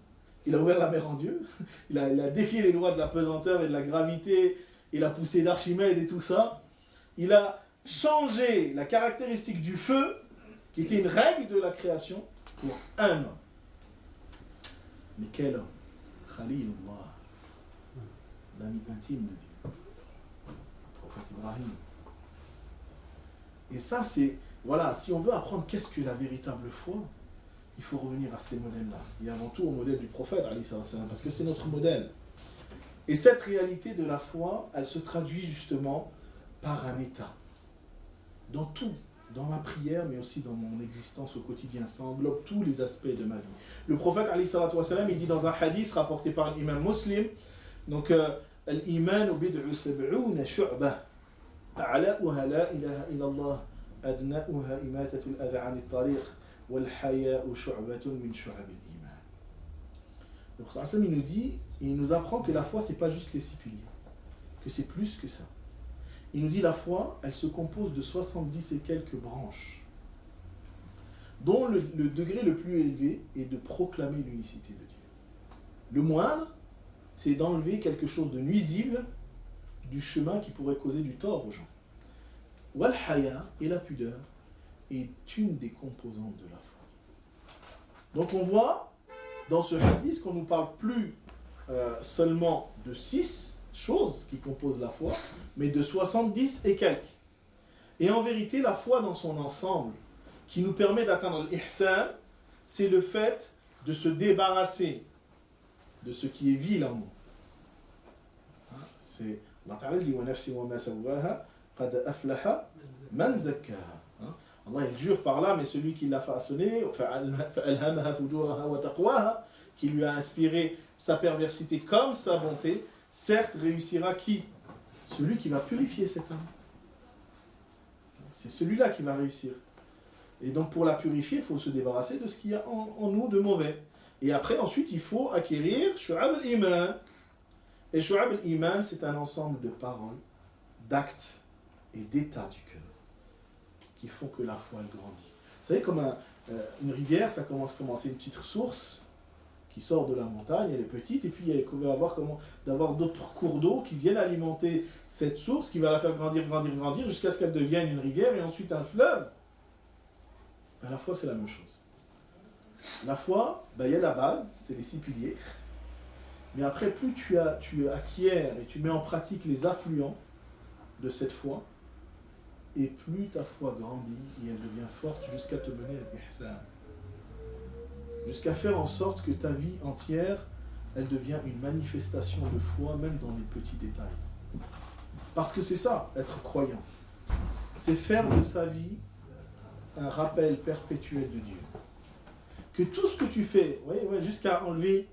Il a ouvert la mer en Dieu. Il a défié les lois de la pesanteur et de la gravité et la poussée d'Archimède et tout ça. Il a changé la caractéristique du feu, qui était une règle de la création, pour un homme. Mais quel homme? Khalilullah, l'ami intime de Dieu, le prophète Ibrahim. Et ça, c'est, voilà, si on veut apprendre qu'est-ce que la véritable foi, il faut revenir à ces modèles-là. Et avant tout au modèle du prophète, parce que c'est notre modèle. Et cette réalité de la foi, elle se traduit justement par un état. Dans tout. Dans ma prière, mais aussi dans mon existence au quotidien. Ça englobe tous les aspects de ma vie. Le prophète, il dit dans un hadith rapporté par l'imam Muslim, donc, Al-Iman bid'u sab'ouna shu'bah, a'la'uha la ilaha illallah, adna'uha imatatul adha 'ani at-tariq, wal haya'u shu'batun min shu'abil iman. Le prophète, il nous dit, il nous apprend que la foi, c'est pas juste les 6 piliers, que c'est plus que ça. Il nous dit la foi, elle se compose de 70 et quelques branches, dont le degré le plus élevé est de proclamer l'unicité de Dieu. Le moindre, c'est d'enlever quelque chose de nuisible du chemin qui pourrait causer du tort aux gens. Wal haya, et la pudeur, est une des composantes de la foi. Donc on voit dans ce hadith qu'on ne nous parle plus seulement de 6 choses qui composent la foi, mais de 70 et quelques. Et en vérité, la foi dans son ensemble, qui nous permet d'atteindre l'ihsan, c'est le fait de se débarrasser de ce qui est vil en nous. C'est Allah Ta'ala dit wa nafsi wa ma sawwaha qad aflaha man zakkaha. Allah il jure par là, mais celui qui l'a façonné, fa'alhamaha fujuraha wa taqwaha, qui lui a inspiré sa perversité comme sa bonté, certes réussira qui? Celui qui va purifier cette âme. C'est celui-là qui va réussir. Et donc pour la purifier, il faut se débarrasser de ce qu'il y a en nous de mauvais. Et après, ensuite, il faut acquérir Shu'ab al-Iman. Et Shu'ab al-Iman, c'est un ensemble de paroles, d'actes et d'états du cœur qui font que la foi elle grandit. Vous savez, comme une rivière, ça commence une petite source qui sort de la montagne, elle est petite, et puis il va d'avoir d'autres cours d'eau qui viennent alimenter cette source, qui va la faire grandir, jusqu'à ce qu'elle devienne une rivière, et ensuite un fleuve. Ben, la foi, c'est la même chose. La foi, il y a la base, c'est les 6 piliers. Mais après, plus tu acquiers et tu mets en pratique les affluents de cette foi, et plus ta foi grandit, et elle devient forte jusqu'à te mener à l'ihsan. Jusqu'à faire en sorte que ta vie entière, elle devient une manifestation de foi, même dans les petits détails. Parce que c'est ça, être croyant. c'est faire de sa vie un rappel perpétuel de Dieu. Que tout ce que tu fais, jusqu'à enlever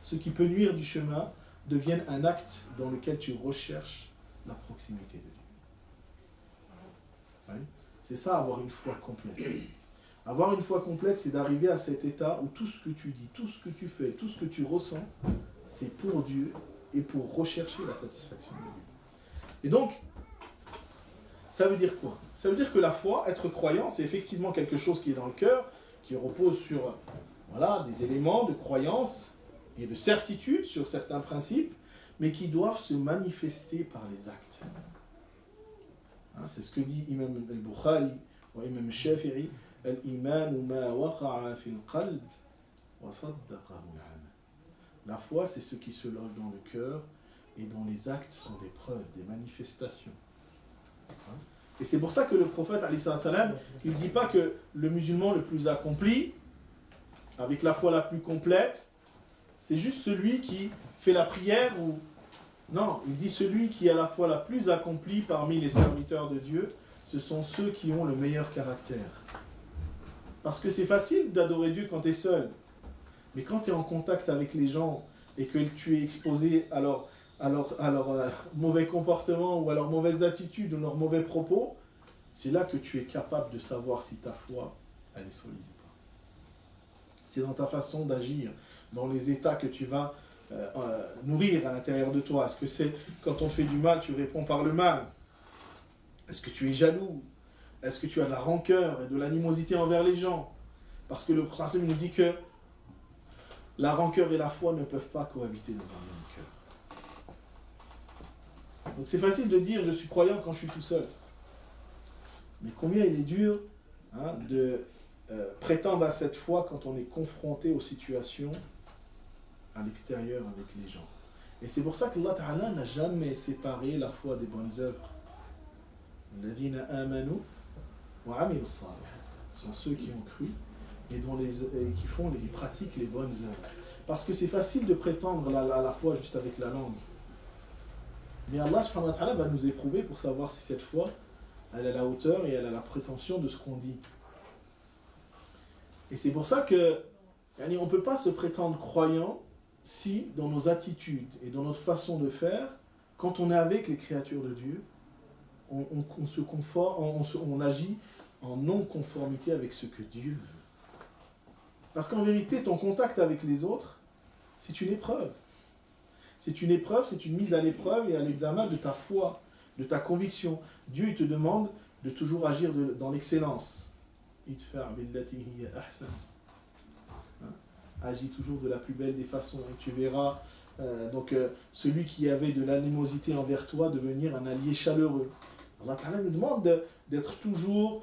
ce qui peut nuire du chemin, devienne un acte dans lequel tu recherches la proximité de Dieu. Oui. C'est ça, avoir une foi complète. Avoir une foi complète, c'est d'arriver à cet état où tout ce que tu dis, tout ce que tu fais, tout ce que tu ressens, c'est pour Dieu et pour rechercher la satisfaction de Dieu. Et donc, ça veut dire quoi? Ça veut dire que la foi, être croyant, c'est effectivement quelque chose qui est dans le cœur, qui repose sur des éléments de croyance et de certitude sur certains principes, mais qui doivent se manifester par les actes. C'est ce que dit Imam al-Bukhari ou Imam al-Shafi'i, al-iman ma waqa'a fil qalb wa saddaqahu al-amal. La foi, c'est ce qui se loge dans le cœur et dont les actes sont des preuves, des manifestations. Et c'est pour ça que le prophète, il ne dit pas que le musulman le plus accompli, avec la foi la plus complète, c'est juste celui qui fait la prière ou... Non, il dit celui qui a la foi la plus accomplie parmi les serviteurs de Dieu, ce sont ceux qui ont le meilleur caractère. Parce que c'est facile d'adorer Dieu quand tu es seul. Mais quand tu es en contact avec les gens et que tu es exposé à leur mauvais comportement ou à leurs mauvaises attitudes ou leurs mauvais propos, c'est là que tu es capable de savoir si ta foi elle est solide ou pas. C'est dans ta façon d'agir, dans les états que tu vas nourrir à l'intérieur de toi. Est-ce que c'est quand on te fait du mal, tu réponds par le mal? Est-ce que tu es jaloux? Est-ce que tu as de la rancœur et de l'animosité envers les gens? Parce que le prophète nous dit que la rancœur et la foi ne peuvent pas cohabiter dans un même cœur. Donc c'est facile de dire je suis croyant quand je suis tout seul. Mais combien il est dur de prétendre à cette foi quand on est confronté aux situations à l'extérieur avec les gens. Et c'est pour ça que Allah Ta'ala n'a jamais séparé la foi des bonnes œuvres. Alladhina amanu wa amilu s-salihat sont ceux qui ont cru et qui pratiquent les bonnes œuvres. Parce que c'est facile de prétendre à la foi juste avec la langue. Mais Allah subhanahu wa ta'ala va nous éprouver pour savoir si cette foi elle a la hauteur et elle a la prétention de ce qu'on dit. Et c'est pour ça que on ne peut pas se prétendre croyant si dans nos attitudes et dans notre façon de faire, quand on est avec les créatures de Dieu, on agit en non-conformité avec ce que Dieu veut. Parce qu'en vérité, ton contact avec les autres, c'est une épreuve. C'est une épreuve, c'est une mise à l'épreuve et à l'examen de ta foi, de ta conviction. Dieu il te demande de toujours agir dans l'excellence. Idfa' billati hiya ahsan. Agis toujours de la plus belle des façons. Et tu verras celui qui avait de l'animosité envers toi devenir un allié chaleureux. Allah Ta'ala nous demande d'être toujours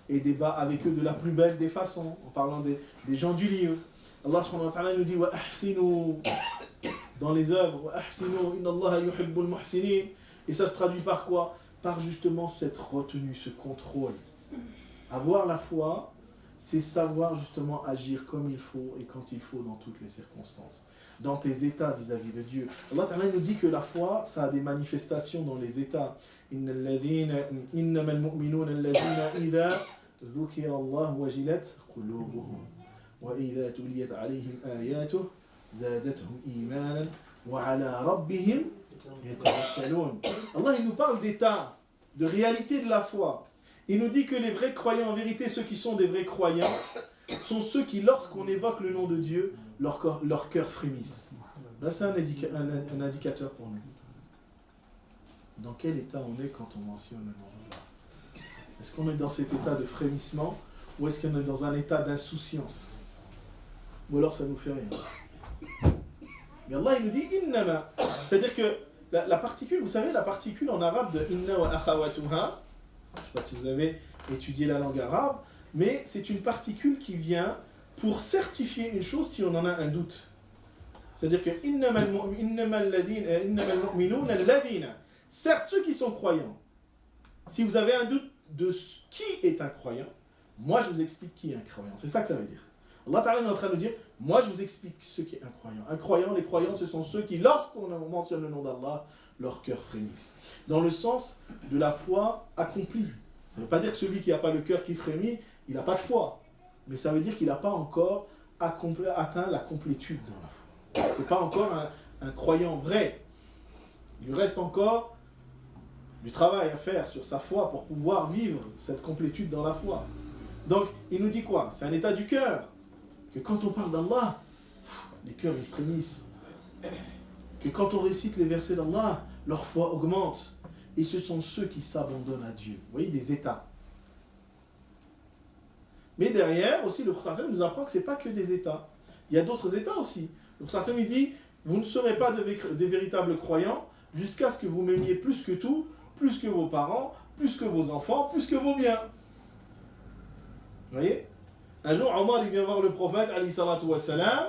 et débat avec eux de la plus belle des façons, en parlant des gens du lieu. Allah subhanahu wa ta'ala nous dit wa ahsinu dans les œuvres, wa ahsinu inna Allah yuhibbul muhsinin. Et ça se traduit par quoi? Par justement cette retenue, ce contrôle. Avoir la foi, c'est savoir justement agir comme il faut et quand il faut dans toutes les circonstances. Dans tes états vis-à-vis de Dieu. Allah Ta'ala nous dit que la foi, ça a des manifestations dans les états. إِنَّمَا الْمُؤْمِنُونَ الَّذِينَ إِذَا ذُكِرَ اللَّهُ وَجِلَتْ قُلُوبُهُم وَإِذَا تُلِيَتْ عَلَيْهِمْ آيَاتُهُ زَادَتْهُمْ إِيمَانًا وَعَلَى رَبِّهِمْ يَتَوَكَّلُونَ. Allah il nous parle d'état, de réalité de la foi. Il nous dit que les vrais croyants, en vérité, ceux qui sont des vrais croyants, sont ceux qui, lorsqu'on évoque le nom de Dieu, leur cœur frémisse. Là, c'est un indicateur pour nous. Dans quel état on est quand on mentionne le nom d'Allah? Est-ce qu'on est dans cet état de frémissement ou est-ce qu'on est dans un état d'insouciance? Ou alors ça ne nous fait rien. Mais Allah, il nous dit « innama ». C'est-à-dire que la particule, vous savez, la particule en arabe de « inna wa akhawatuha », je ne sais pas si vous avez étudié la langue arabe, mais c'est une particule qui vient pour certifier une chose si on en a un doute. C'est-à-dire que certes, ceux qui sont croyants, si vous avez un doute de qui est un croyant, moi je vous explique qui est un croyant. C'est ça que ça veut dire. Allah Ta'ala est en train de dire, moi je vous explique ce qu'est un croyant. Un croyant, les croyants, ce sont ceux qui, lorsqu'on mentionne le nom d'Allah, leur cœur frémisse. Dans le sens de la foi accomplie. Ça ne veut pas dire que celui qui n'a pas le cœur qui frémit, il n'a pas de foi. Mais ça veut dire qu'il n'a pas encore atteint la complétude dans la foi. Ce n'est pas encore un croyant vrai. Il lui reste encore du travail à faire sur sa foi pour pouvoir vivre cette complétude dans la foi. Donc, il nous dit quoi? C'est un état du cœur. Que quand on parle d'Allah, les cœurs ils frémissent. Que quand on récite les versets d'Allah, leur foi augmente. Et ce sont ceux qui s'abandonnent à Dieu. Vous voyez, des états. Mais derrière aussi, le Prophète nous apprend que ce n'est pas que des états. Il y a d'autres états aussi. Le Prophète nous dit, vous ne serez pas de véritables croyants jusqu'à ce que vous m'aimiez plus que tout, plus que vos parents, plus que vos enfants, plus que vos biens. Vous voyez? Un jour, Omar il vient voir le prophète, alayhi salatu wa salam,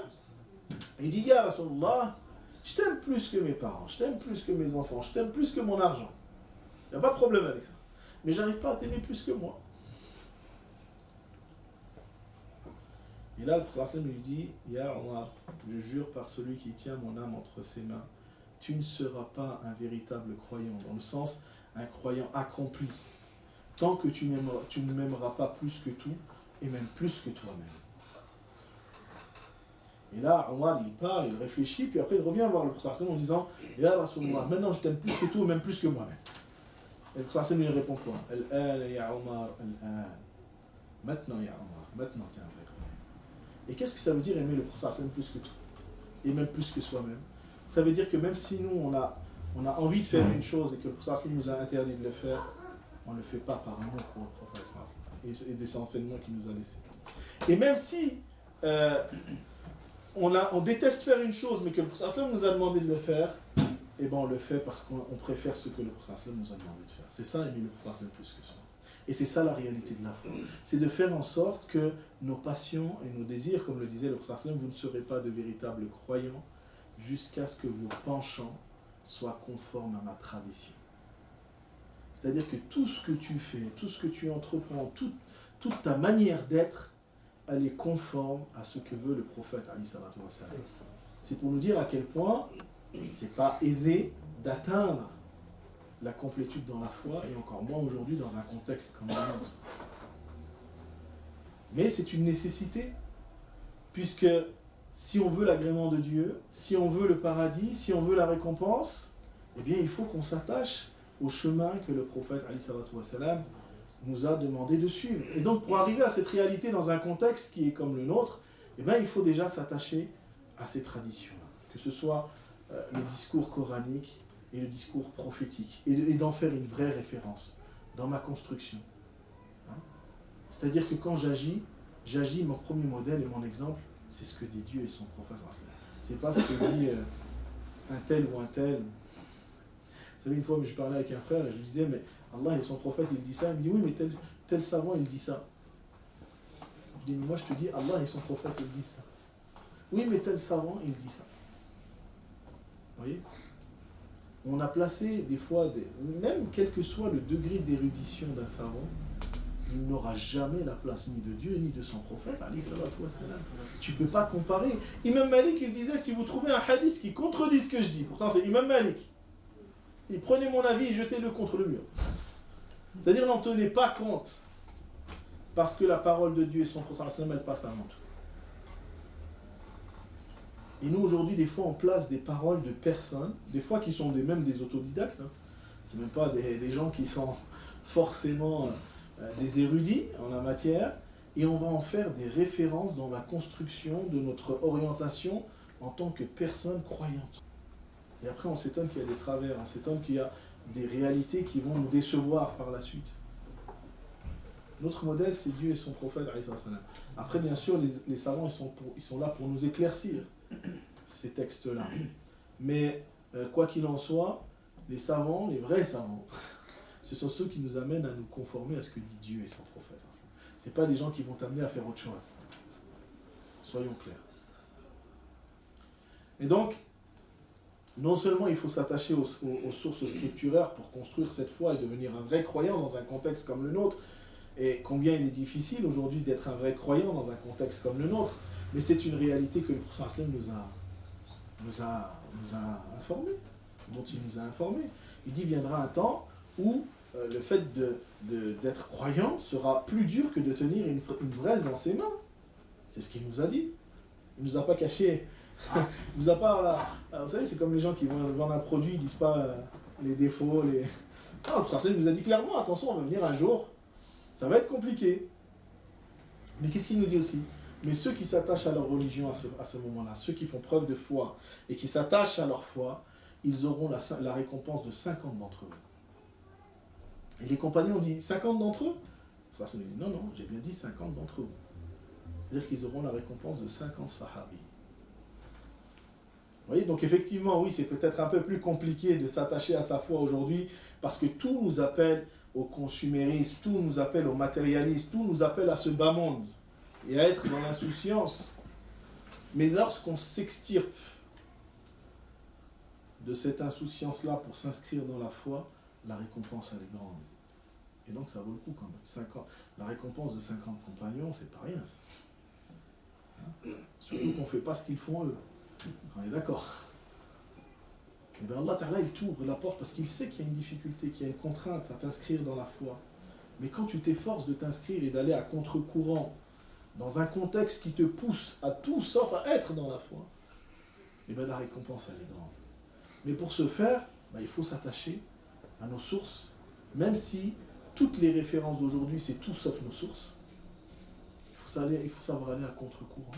il dit, Ya Rasulallah, je t'aime plus que mes parents, je t'aime plus que mes enfants, je t'aime plus que mon argent. Il n'y a pas de problème avec ça. Mais j'arrive pas à t'aimer plus que moi. Et là, le prophète lui dit, Ya Omar, je jure par celui qui tient mon âme entre ses mains, tu ne seras pas un véritable croyant, dans le sens, un croyant accompli, tant que tu ne m'aimeras pas plus que tout, et même plus que toi-même. Et là, Omar, il part, il réfléchit, puis après il revient voir le prophète en disant, Ya Rasulallah, maintenant je t'aime plus que tout, et même plus que moi-même. Et le prophète lui répond quoi? Al-an ya Omar, al-an. Maintenant, ya Omar, maintenant tu es un vrai croyant. Et qu'est-ce que ça veut dire aimer le prophète plus que tout, et même plus que soi-même? Ça veut dire que même si nous, on a envie de faire une chose et que le prophète nous a interdit de le faire, on ne le fait pas par amour pour le prophète et des enseignements qu'il nous a laissés. Et même si on déteste faire une chose, mais que le prophète nous a demandé de le faire, eh ben on le fait parce qu'on préfère ce que le prophète nous a demandé de faire. C'est ça, aimer le prophète plus que soi. Et c'est ça la réalité de la foi. C'est de faire en sorte que nos passions et nos désirs, comme le disait le prophète, vous ne serez pas de véritables croyants jusqu'à ce que vos penchants soient conformes à ma tradition. C'est-à-dire que tout ce que tu fais, tout ce que tu entreprends, toute ta manière d'être, elle est conforme à ce que veut le prophète. C'est pour nous dire à quel point c'est pas aisé d'atteindre la complétude dans la foi, et encore moins aujourd'hui dans un contexte comme le nôtre. Mais c'est une nécessité, puisque si on veut l'agrément de Dieu, si on veut le paradis, si on veut la récompense, eh bien il faut qu'on s'attache au chemin que le prophète nous a demandé de suivre. Et donc pour arriver à cette réalité dans un contexte qui est comme le nôtre, eh bien il faut déjà s'attacher à ces traditions-là, que ce soit le discours coranique et le discours prophétique, et d'en faire une vraie référence dans ma construction. C'est-à-dire que quand j'agis, mon premier modèle et mon exemple, c'est ce que dit Dieu et son prophète. C'est pas ce que dit un tel ou un tel. Vous savez, une fois, je parlais avec un frère et je lui disais, mais Allah et son prophète, il dit ça. Il me dit, oui, mais tel savant, il dit ça. Je dis, mais moi, je te dis, Allah et son prophète, ils disent ça. Oui, mais tel savant, il dit ça. Vous voyez? On a placé des fois, même quel que soit le degré d'érudition d'un savant, il n'aura jamais la place ni de Dieu ni de son prophète. Tu ne peux pas comparer. Imam Malik, il disait, si vous trouvez un hadith qui contredit ce que je dis, pourtant c'est Imam Malik, et prenez mon avis et jetez-le contre le mur. C'est-à-dire, n'en tenez pas compte, parce que la parole de Dieu et son prophète, elle passe avant tout. Et nous, aujourd'hui, des fois, on place des paroles de personnes, des fois qui sont même des autodidactes, hein. C'est même pas des gens qui sont forcément des érudits en la matière, et on va en faire des références dans la construction de notre orientation en tant que personne croyante. Et après, on s'étonne qu'il y a des travers, on s'étonne qu'il y a des réalités qui vont nous décevoir par la suite. Notre modèle, c'est Dieu et son prophète. Après, bien sûr, les savants, ils sont là pour nous éclaircir ces textes-là. Mais, quoi qu'il en soit, les savants, les vrais savants, ce sont ceux qui nous amènent à nous conformer à ce que dit Dieu et son prophète. Ce n'est pas des gens qui vont t'amener à faire autre chose. Soyons clairs. Et donc, non seulement il faut s'attacher aux sources scripturaires pour construire cette foi et devenir un vrai croyant dans un contexte comme le nôtre, Et combien il est difficile aujourd'hui d'être un vrai croyant dans un contexte comme le nôtre. Mais c'est une réalité que le prophète nous a informé, dont il nous a informé. Il dit viendra un temps où le fait d'être croyant sera plus dur que de tenir une braise dans ses mains. C'est ce qu'il nous a dit. Il ne nous a pas caché. Il nous a pas. Vous savez, c'est comme les gens qui vendent un produit, ils ne disent pas les défauts. Non, le prophète nous a dit clairement attention, on va venir un jour, ça va être compliqué. Mais qu'est-ce qu'il nous dit aussi? Mais ceux qui s'attachent à leur religion à ce moment-là, ceux qui font preuve de foi et qui s'attachent à leur foi, ils auront la récompense de 50 d'entre eux. Et les compagnons ont dit 50 d'entre eux? Ça dit non, j'ai bien dit 50 d'entre eux. C'est-à-dire qu'ils auront la récompense de 50 sahabis. Vous voyez, donc effectivement, oui, c'est peut-être un peu plus compliqué de s'attacher à sa foi aujourd'hui parce que tout nous appelle au consumérisme, tout nous appelle au matérialisme, tout nous appelle à ce bas monde et à être dans l'insouciance. Mais lorsqu'on s'extirpe de cette insouciance-là pour s'inscrire dans la foi, la récompense, elle est grande. Et donc, ça vaut le coup quand même. La récompense de 50 compagnons, c'est pas rien. Hein? Surtout qu'on ne fait pas ce qu'ils font eux. On est d'accord. Et bien Allah Ta'ala, il t'ouvre la porte parce qu'il sait qu'il y a une difficulté, qu'il y a une contrainte à t'inscrire dans la foi. Mais quand tu t'efforces de t'inscrire et d'aller à contre-courant, dans un contexte qui te pousse à tout sauf à être dans la foi, et bien la récompense, elle est grande. Mais pour ce faire, il faut s'attacher à nos sources, même si toutes les références d'aujourd'hui, c'est tout sauf nos sources. Il faut savoir aller à contre-courant.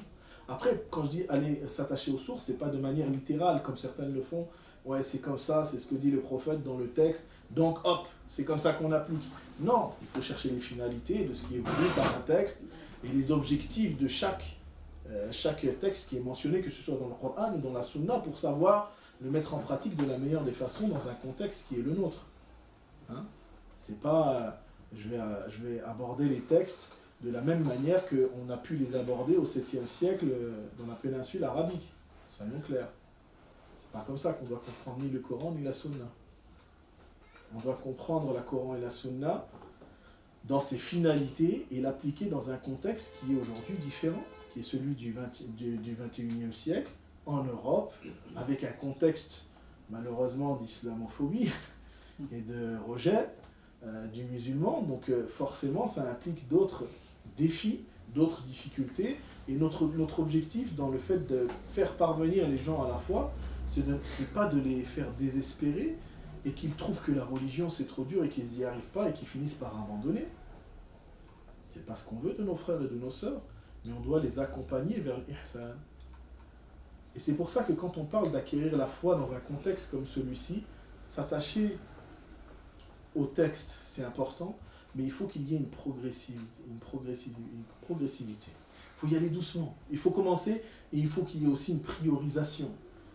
Après, quand je dis aller s'attacher aux sources, c'est pas de manière littérale, comme certains le font. Ouais, c'est comme ça, c'est ce que dit le prophète dans le texte. Donc, hop, c'est comme ça qu'on applique. Non, il faut chercher les finalités de ce qui est voulu par un texte et les objectifs de chaque texte qui est mentionné, que ce soit dans le Coran ou dans la Sunna, pour savoir le mettre en pratique de la meilleure des façons dans un contexte qui est le nôtre. Hein? C'est pas... je vais aborder les textes de la même manière qu'on a pu les aborder au 7e siècle dans la péninsule arabique. Soyons clairs. C'est pas comme ça qu'on doit comprendre ni le Coran ni la Sunna. On doit comprendre le Coran et la Sunna dans ses finalités et l'appliquer dans un contexte qui est aujourd'hui différent, qui est celui du 21e siècle, en Europe, avec un contexte malheureusement d'islamophobie et de rejet du musulman. Donc forcément, ça implique d'autres défis, d'autres difficultés. Et notre objectif dans le fait de faire parvenir les gens à la foi, c'est pas de les faire désespérer et qu'ils trouvent que la religion c'est trop dur et qu'ils n'y arrivent pas et qu'ils finissent par abandonner. C'est pas ce qu'on veut de nos frères et de nos sœurs, mais on doit les accompagner vers l'ihsan. Et c'est pour ça que quand on parle d'acquérir la foi dans un contexte comme celui-ci, s'attacher au texte, c'est important, mais il faut qu'il y ait une progressivité. Il faut y aller doucement. Il faut commencer et il faut qu'il y ait aussi une priorisation.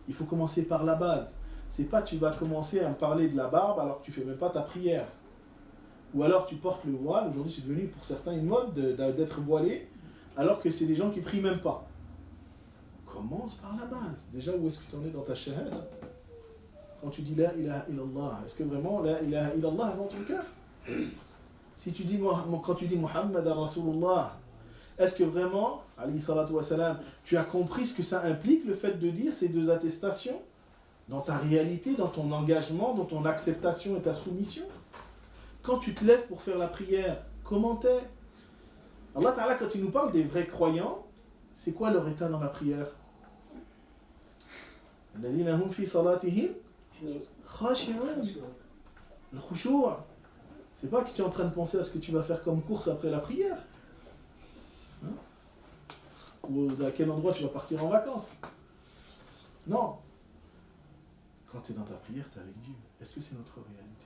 Il faut commencer par la base. C'est pas tu vas commencer à me parler de la barbe alors que tu fais même pas ta prière. Ou alors tu portes le voile. Aujourd'hui c'est devenu pour certains une mode d'être voilé alors que c'est des gens qui prient même pas. Commence par la base. Déjà, où est-ce que tu en es dans ta shahada? Quand tu dis la ilaha illallah, est-ce que vraiment la ilaha illallah est dans ton cœur? Si tu dis, quand tu dis Muhammad Rasulullah, est-ce que vraiment, alayhi salatu wa salam, tu as compris ce que ça implique, le fait de dire ces deux attestations, dans ta réalité, dans ton engagement, dans ton acceptation et ta soumission? Quand tu te lèves pour faire la prière, comment t'es? Allah Ta'ala, quand il nous parle des vrais croyants, c'est quoi leur état dans la prière? Alladhina hum fi salatihim khashi'un. Le khushu'. C'est pas que tu es en train de penser à ce que tu vas faire comme course après la prière. Hein? Ou à quel endroit tu vas partir en vacances. Non. Quand tu es dans ta prière, tu es avec Dieu. Est-ce que c'est notre réalité?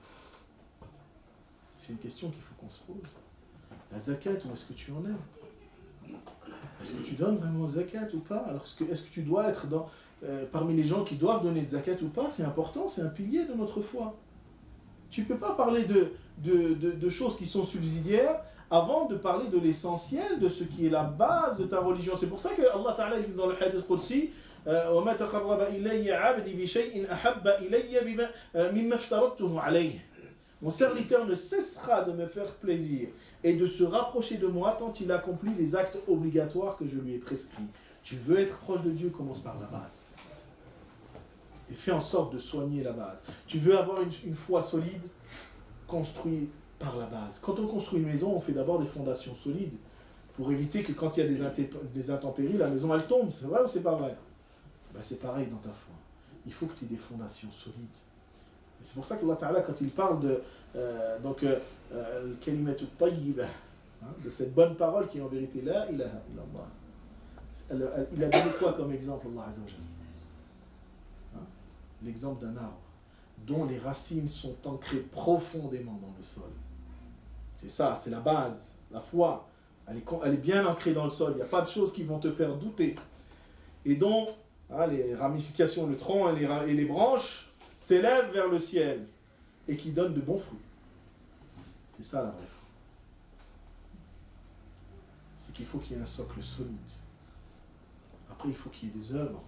C'est une question qu'il faut qu'on se pose. La zakat, où est-ce que tu en es? Est-ce que tu donnes vraiment zakat ou pas? Alors, est-ce que tu dois être parmi les gens qui doivent donner zakat ou pas? C'est important, c'est un pilier de notre foi. Tu ne peux pas parler de choses qui sont subsidiaires avant de parler de l'essentiel, de ce qui est la base de ta religion. C'est pour ça que Allah Ta'ala dit dans le hadith Qudsi وَمَا تَقَرَّبَ إِلَيَّ عَبْدِي بِشَيْءٍ أَحَبَّ إِلَيَّ مِمَّا افْتَرَضْتُهُ عَلَيْهِ Mon serviteur ne cessera de me faire plaisir et de se rapprocher de moi tant il accomplit les actes obligatoires que je lui ai prescrits. Tu veux être proche de Dieu, commence par la base. Et fais en sorte de soigner la base. Tu veux avoir une foi solide, construis par la base. Quand on construit une maison, on fait d'abord des fondations solides pour éviter que quand il y a des intempéries, la maison elle tombe. C'est vrai ou c'est pas vrai? Ben, c'est pareil dans ta foi. Il faut que tu aies des fondations solides. Et c'est pour ça qu'Allah Ta'ala, quand il parle de al-kalimatu tayyiba, de cette bonne parole qui est en vérité la ilaha illallah, il a donné quoi comme exemple, Allah Azza wa Jalla? L'exemple d'un arbre dont les racines sont ancrées profondément dans le sol. C'est ça, c'est la base, la foi. Elle est bien ancrée dans le sol, il n'y a pas de choses qui vont te faire douter. Et donc, les ramifications, le tronc et les branches s'élèvent vers le ciel et qui donnent de bons fruits. C'est ça la vraie foi. C'est qu'il faut qu'il y ait un socle solide. Après, il faut qu'il y ait des œuvres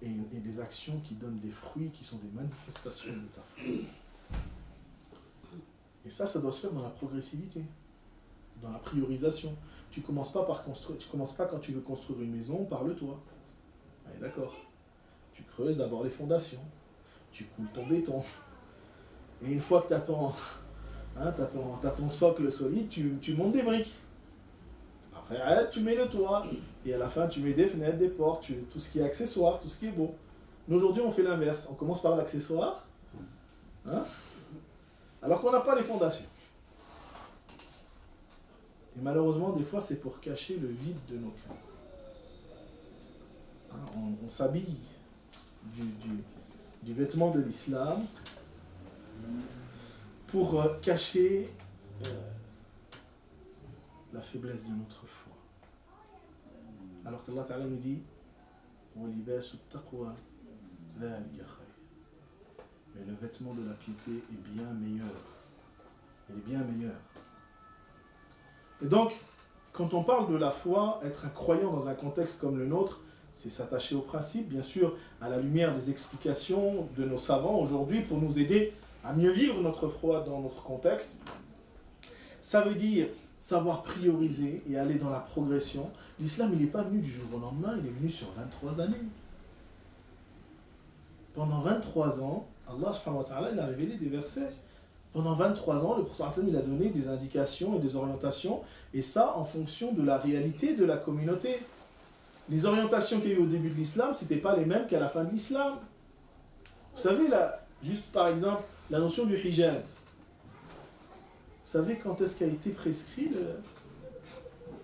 et des actions qui donnent des fruits, qui sont des manifestations de ta foi. Et ça doit se faire dans la progressivité, dans la priorisation. Tu commences pas quand tu veux construire une maison par le toit. Allez, d'accord. Tu creuses d'abord les fondations, tu coules ton béton. Et une fois que tu as ton socle solide, tu montes des briques. Après, tu mets le toit. Et à la fin, tu mets des fenêtres, des portes, tout ce qui est accessoire, tout ce qui est beau. Mais aujourd'hui, on fait l'inverse. On commence par l'accessoire, alors qu'on n'a pas les fondations. Et malheureusement, des fois, c'est pour cacher le vide de nos cœurs. On s'habille du vêtement de l'islam pour cacher la faiblesse de notre foi. Alors qu'Allah Ta'ala nous dit mais le vêtement de la piété est bien meilleur. Il est bien meilleur. Et donc, quand on parle de la foi, être un croyant dans un contexte comme le nôtre, c'est s'attacher au principe, bien sûr, à la lumière des explications de nos savants aujourd'hui pour nous aider à mieux vivre notre foi dans notre contexte. Ça veut dire savoir prioriser et aller dans la progression. L'islam, il n'est pas venu du jour au lendemain, il est venu sur 23 années. Pendant 23 ans, Allah subhanahu wa ta'ala, il a révélé des versets. Pendant 23 ans, le prophète il a donné des indications et des orientations, et ça en fonction de la réalité de la communauté. Les orientations qu'il y a eu au début de l'islam, ce n'étaient pas les mêmes qu'à la fin de l'islam. Vous savez, là, juste par exemple, la notion du hijab. Vous savez quand est-ce qu'a été prescrit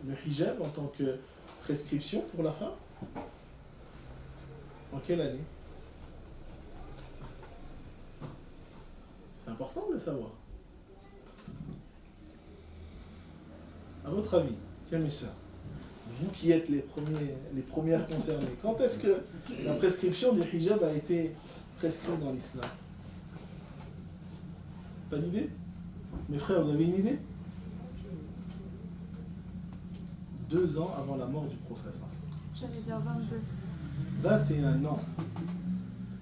le hijab en tant que prescription pour la femme? En quelle année? C'est important de le savoir. À votre avis, tiens mes sœurs, vous qui êtes les premières concernées, quand est-ce que la prescription du hijab a été prescrite dans l'islam? Pas d'idée? Mes frères, vous avez une idée? 2 ans avant la mort du prophète. J'allais dire 22. 21 ans.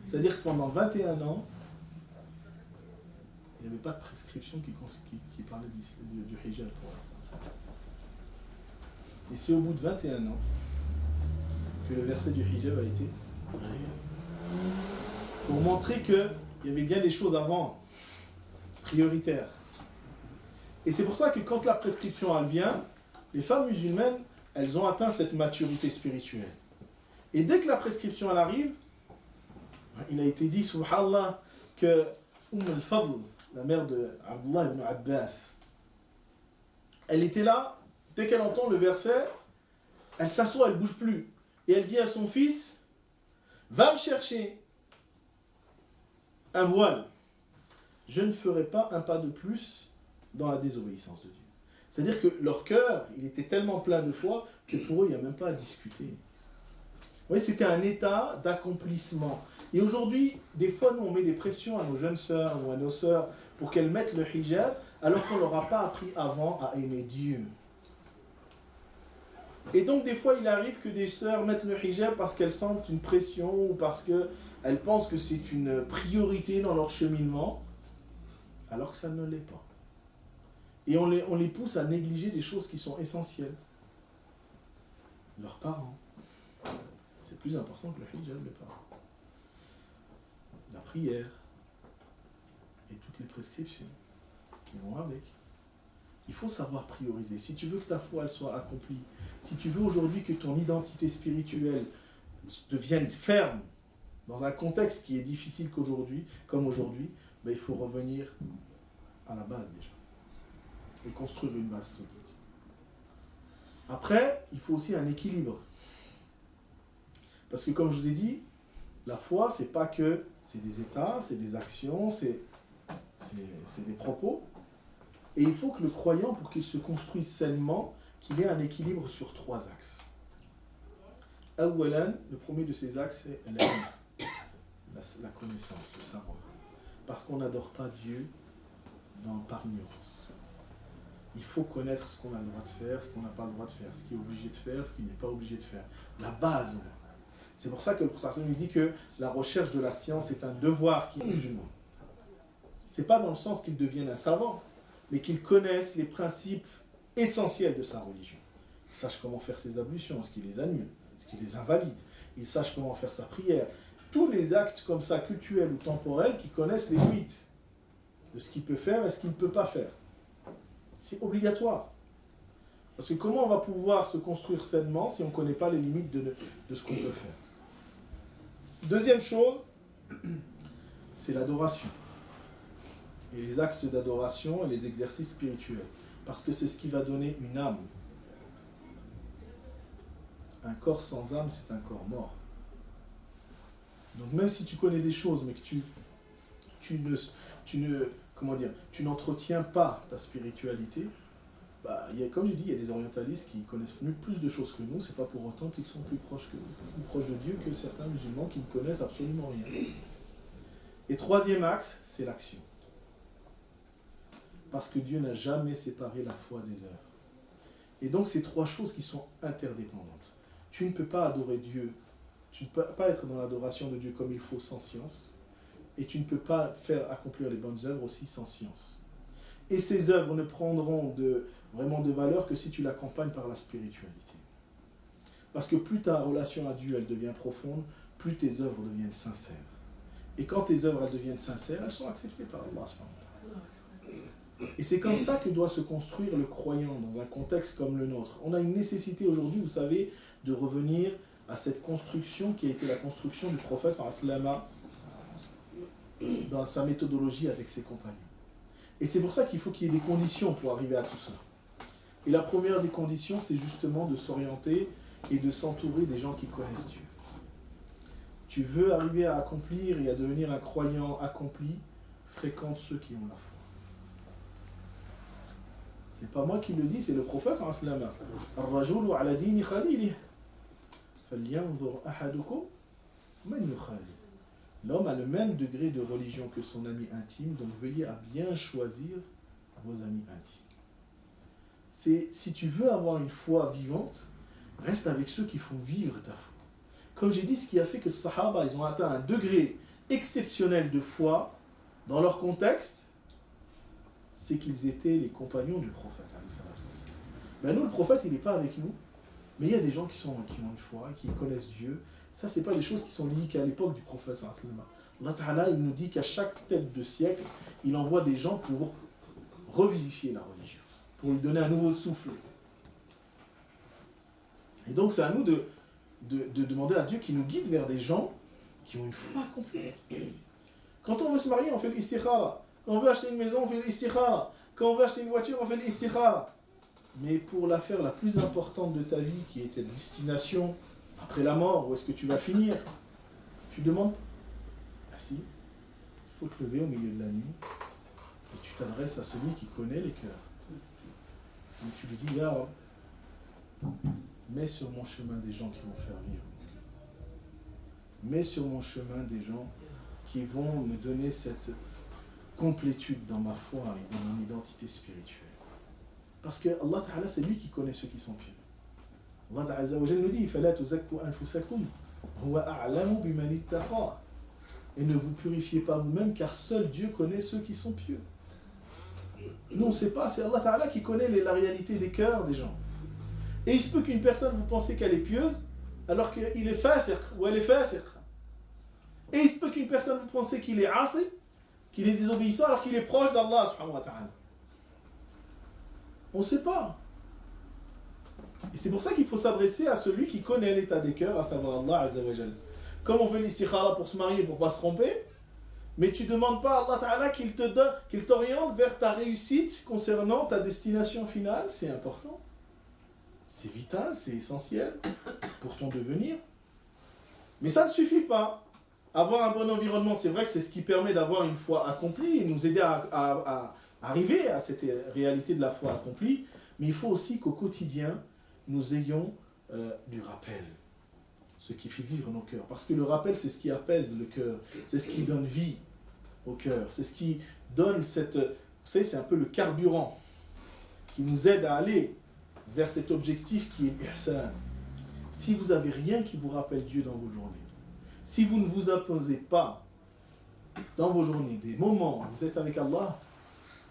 C'est-à-dire que pendant 21 ans, il n'y avait pas de prescription qui parlait du hijab pour la femme. Et c'est au bout de 21 ans que le verset du hijab a été révélé. Pour montrer qu'il y avait bien des choses avant, prioritaires. Et c'est pour ça que quand la prescription elle vient, les femmes musulmanes, elles ont atteint cette maturité spirituelle. Et dès que la prescription elle arrive, il a été dit, subhanallah, que al-Fadl, la mère de Abdullah ibn Abbas, elle était là, dès qu'elle entend le verset, elle s'assoit, elle ne bouge plus. Et elle dit à son fils, va me chercher un voile. Je ne ferai pas un pas de plus dans la désobéissance de Dieu. C'est-à-dire que leur cœur, il était tellement plein de foi que pour eux, il n'y a même pas à discuter. Vous voyez, c'était un état d'accomplissement. Et aujourd'hui, des fois, nous, on met des pressions à nos jeunes sœurs ou à nos sœurs pour qu'elles mettent le hijab, alors qu'on ne leur a pas appris avant à aimer Dieu. Et donc, des fois, il arrive que des sœurs mettent le hijab parce qu'elles sentent une pression ou parce qu'elles pensent que c'est une priorité dans leur cheminement. alors que ça ne l'est pas. Et on les pousse à négliger des choses qui sont essentielles. Leurs parents. C'est plus important que le hijab, les parents. La prière et toutes les prescriptions qui vont avec. Il faut savoir prioriser. Si tu veux que ta foi elle soit accomplie, si tu veux aujourd'hui que ton identité spirituelle devienne ferme dans un contexte qui est difficile comme aujourd'hui, ben il faut revenir à la base déjà et construire une base solide. Après, il faut aussi un équilibre. Parce que comme je vous ai dit, la foi, c'est pas que c'est des états, c'est des actions, c'est des propos. Et il faut que le croyant, pour qu'il se construise sainement, qu'il ait un équilibre sur 3 axes. Awalan, le premier de ces axes, c'est la connaissance, le savoir. Parce qu'on n'adore pas Dieu par ignorance. Il faut connaître ce qu'on a le droit de faire, ce qu'on n'a pas le droit de faire, ce qui est obligé de faire, ce qui n'est pas obligé de faire. La base, au moins. C'est pour ça que le professeur nous dit que la recherche de la science est un devoir qui est musulman. Ce n'est pas dans le sens qu'il devienne un savant, mais qu'il connaisse les principes essentiels de sa religion. Il sache comment faire ses ablutions, ce qui les annule, ce qui les invalide. Il sache comment faire sa prière. Tous les actes comme ça, cultuels ou temporels, qui connaissent les limites de ce qu'il peut faire et ce qu'il ne peut pas faire. C'est obligatoire. Parce que comment on va pouvoir se construire sainement si on ne connaît pas les limites de ce qu'on peut faire? Deuxième chose, c'est l'adoration. Et les actes d'adoration et les exercices spirituels. Parce que c'est ce qui va donner une âme. Un corps sans âme, c'est un corps mort. Donc même si tu connais des choses, mais que tu n'entretiens pas ta spiritualité, comme je dis, il y a des orientalistes qui connaissent plus de choses que nous, c'est pas pour autant qu'ils sont plus proches de Dieu que certains musulmans qui ne connaissent absolument rien. Et troisième axe, c'est l'action. Parce que Dieu n'a jamais séparé la foi des œuvres. Et donc, c'est 3 choses qui sont interdépendantes. Tu ne peux pas adorer Dieu, tu ne peux pas être dans l'adoration de Dieu comme il faut sans science, et tu ne peux pas faire accomplir les bonnes œuvres aussi sans science. Et ces œuvres ne prendront vraiment de valeur que si tu l'accompagnes par la spiritualité. Parce que plus ta relation à Dieu elle devient profonde, plus tes œuvres deviennent sincères. Et quand tes œuvres elles deviennent sincères, elles sont acceptées par Allah. Et c'est comme ça que doit se construire le croyant dans un contexte comme le nôtre. On a une nécessité aujourd'hui, vous savez, de revenir à cette construction qui a été la construction du prophète sallallahu dans sa méthodologie avec ses compagnons. Et c'est pour ça qu'il faut qu'il y ait des conditions pour arriver à tout ça. Et la première des conditions, c'est justement de s'orienter et de s'entourer des gens qui connaissent Dieu. Tu veux arriver à accomplir et à devenir un croyant accompli, fréquente ceux qui ont la foi. C'est pas moi qui le dis, c'est le prophète sallallahu alayhi wa sallam. Ar-rajulu ala dini khalilih. Falyanzur ahadukum man yukhalil. L'homme a le même degré de religion que son ami intime, donc veillez à bien choisir vos amis intimes. Si tu veux avoir une foi vivante, reste avec ceux qui font vivre ta foi. Comme j'ai dit, ce qui a fait que les Sahaba ils ont atteint un degré exceptionnel de foi dans leur contexte, c'est qu'ils étaient les compagnons du prophète. Nous, le prophète, il n'est pas avec nous, mais il y a des gens qui ont une foi, qui connaissent Dieu. Ça, ce n'est pas des choses qui sont liées qu'à l'époque du prophète. Allah Ta'ala, il nous dit qu'à chaque tête de siècle, il envoie des gens pour revivifier la religion, pour lui donner un nouveau souffle. Et donc, c'est à nous de demander à Dieu qu'il nous guide vers des gens qui ont une foi accomplie. Quand on veut se marier, on fait l'istikhara. Quand on veut acheter une maison, on fait l'istikhara. Quand on veut acheter une voiture, on fait l'istikhara. Mais pour l'affaire la plus importante de ta vie, qui est ta destination après la mort, où est-ce que tu vas finir, tu demandes, si, il faut te lever au milieu de la nuit, et tu t'adresses à celui qui connaît les cœurs. Et tu lui dis, là, mets sur mon chemin des gens qui vont faire vivre mon cœur. Mets sur mon chemin des gens qui vont me donner cette complétude dans ma foi et dans mon identité spirituelle. Parce que Allah Ta'ala, c'est lui qui connaît ceux qui sont pieux. Allah Azza wa Jalla nous dit فَلَا تُزَكُّوا أَنفُسَكُمْ هُوَ أَعْلَمُ بِمَنِ اتَّقَى. Et ne vous purifiez pas vous-même, car seul Dieu connaît ceux qui sont pieux. Nous, on ne sait pas, c'est Allah Ta'ala qui connaît la réalité des cœurs des gens. Et il se peut qu'une personne, vous pensez qu'elle est pieuse, alors qu'il est fasiq, ou elle est fasiq. Et il se peut qu'une personne, vous pensez qu'il est asi, qu'il est désobéissant, alors qu'il est proche d'Allah subhanahu wa ta'ala. On ne sait pas. Et c'est pour ça qu'il faut s'adresser à celui qui connaît l'état des cœurs, à savoir Allah Azza wa Jal. Comme on fait l'istikhara pour se marier, pour ne pas se tromper, mais tu ne demandes pas à Allah Ta'ala qu'il t'oriente vers ta réussite concernant ta destination finale, c'est important. C'est vital, c'est essentiel pour ton devenir. Mais ça ne suffit pas. Avoir un bon environnement, c'est vrai que c'est ce qui permet d'avoir une foi accomplie, et nous aider à arriver à cette réalité de la foi accomplie. Mais il faut aussi qu'au quotidien, nous ayons du rappel. Ce qui fait vivre nos cœurs. Parce que le rappel, c'est ce qui apaise le cœur. C'est ce qui donne vie au cœur. C'est ce qui donne cette... Vous savez, c'est un peu le carburant qui nous aide à aller vers cet objectif qui est l'ihsan. Si vous n'avez rien qui vous rappelle Dieu dans vos journées, si vous ne vous imposez pas dans vos journées des moments où vous êtes avec Allah,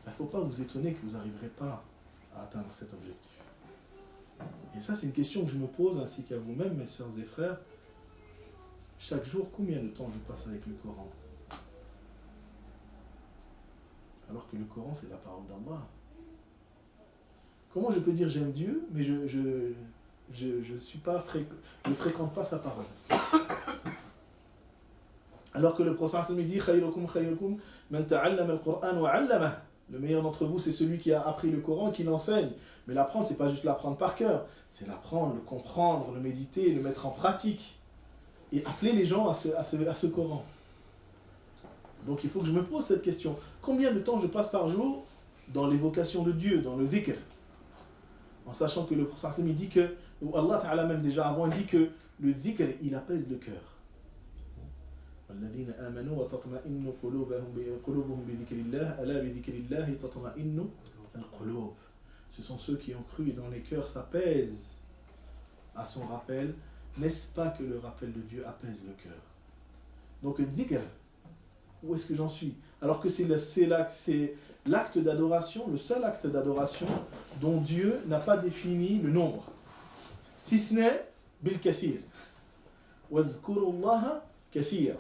il ne faut pas vous étonner que vous n'arriverez pas à atteindre cet objectif. Et ça, c'est une question que je me pose ainsi qu'à vous-même, mes sœurs et frères. Chaque jour, combien de temps je passe avec le Coran? Alors que le Coran, c'est la parole d'Allah. Comment je peux dire j'aime Dieu, mais je ne fréquente pas sa parole? Alors que le prophète me dit khayrukum khayrukum man ta'allama al-Qur'an wa 'allamahu. Le meilleur d'entre vous, c'est celui qui a appris le Coran et qui l'enseigne. Mais l'apprendre, c'est pas juste l'apprendre par cœur, c'est l'apprendre, le comprendre, le méditer, le mettre en pratique. Et appeler les gens à ce Coran. Donc il faut que je me pose cette question. Combien de temps je passe par jour dans l'évocation de Dieu, dans le dhikr? En sachant que le prophète me dit que, ou Allah Ta'ala même déjà avant, il dit que le dhikr, il apaise le cœur. والذين آمنوا وتطمئن قلوبهم بذكر الله ألا بذكر الله تطمئن القلوب. Ce sont ceux qui ont cru et dont les cœurs s'apaisent à son rappel. N'est-ce pas que le rappel de Dieu apaise le cœur? Donc dhikr, où est-ce que j'en suis? Alors que c'est l'acte d'adoration, le seul acte d'adoration dont Dieu n'a pas défini le nombre. Si ce n'est bil kathir. Wadhkurullaha kathir.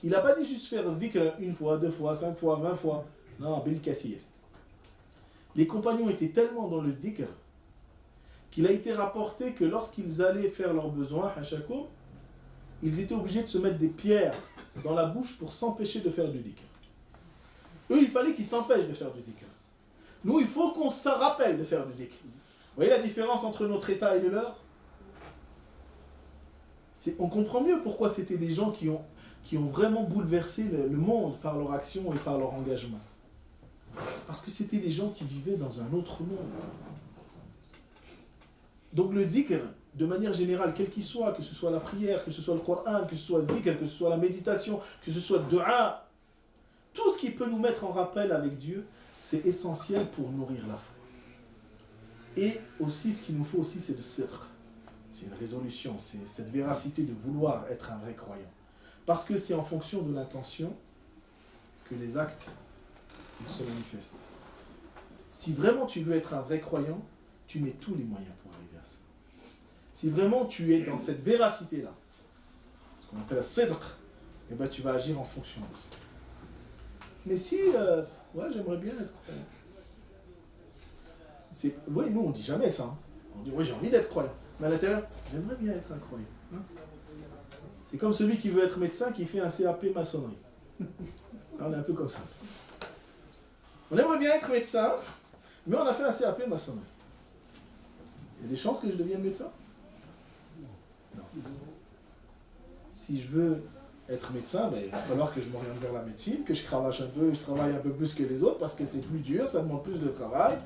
Il n'a pas dit juste faire dhikr une fois, 2 fois, 5 fois, 20 fois. Non, bil kathir. Les compagnons étaient tellement dans le dhikr qu'il a été rapporté que lorsqu'ils allaient faire leurs besoins, ils étaient obligés de se mettre des pierres dans la bouche pour s'empêcher de faire du dhikr. Eux, il fallait qu'ils s'empêchent de faire du dhikr. Nous, il faut qu'on se rappelle de faire du dhikr. Vous voyez la différence entre notre état et le leur? On comprend mieux pourquoi c'était des gens qui ont vraiment bouleversé le monde par leur action et par leur engagement. Parce que c'était des gens qui vivaient dans un autre monde. Donc le dhikr, de manière générale, quel qu'il soit, que ce soit la prière, que ce soit le Coran, que ce soit le dhikr, que ce soit la méditation, que ce soit le dua, tout ce qui peut nous mettre en rappel avec Dieu, c'est essentiel pour nourrir la foi. Et aussi, ce qu'il nous faut aussi, c'est de s'être. C'est une résolution, c'est cette véracité de vouloir être un vrai croyant. Parce que c'est en fonction de l'intention que les actes ils se manifestent. Si vraiment tu veux être un vrai croyant, tu mets tous les moyens pour arriver à ça. Si vraiment tu es dans cette véracité-là, ce qu'on appelle la sidq, eh ben tu vas agir en fonction de ça. Mais si, j'aimerais bien être croyant. Vous voyez, nous on dit jamais ça. Hein. On dit, j'ai envie d'être croyant. Mais à l'intérieur, j'aimerais bien être un croyant. Hein. C'est comme celui qui veut être médecin qui fait un CAP maçonnerie. On est un peu comme ça. On aimerait bien être médecin, mais on a fait un CAP maçonnerie. Il y a des chances que je devienne médecin? Non. Si je veux être médecin, il va falloir que je m'oriente vers la médecine, que je cravache un peu, je travaille un peu plus que les autres parce que c'est plus dur, ça demande plus de travail.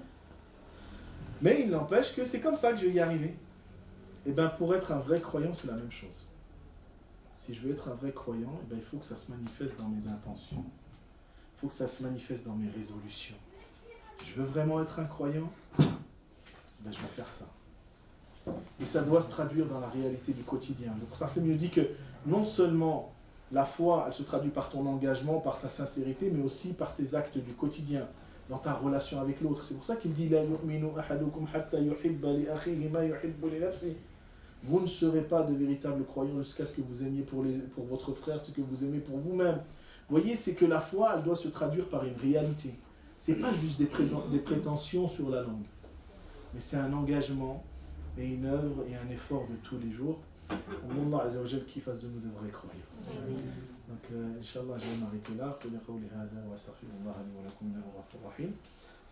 Mais il n'empêche que c'est comme ça que je vais y arriver. Et bien pour être un vrai croyant, c'est la même chose. Si je veux être un vrai croyant, il faut que ça se manifeste dans mes intentions. Il faut que ça se manifeste dans mes résolutions. Je veux vraiment être un croyant, je vais faire ça. Et ça doit se traduire dans la réalité du quotidien. Le prophète nous dit que non seulement la foi, elle se traduit par ton engagement, par ta sincérité, mais aussi par tes actes du quotidien. dans ta relation avec l'autre. C'est pour ça qu'il dit La yu'minu ahadukum hatta yuhibba li akhihi ma yuhibbu li nafsihi. Vous ne serez pas de véritables croyants jusqu'à ce que vous aimiez pour votre frère ce que vous aimez pour vous-même. Vous voyez, c'est que la foi, elle doit se traduire par une réalité. C'est pas juste des prétentions sur la langue, mais c'est un engagement et une œuvre et un effort de tous les jours. Allah Azza wa Jal qui fasse de nous de vrais croyants. Donc, Inch'Allah, je vais m'arrêter là. قولي هذا وأستغفر الله لي ولكم إنه غفور رحيم.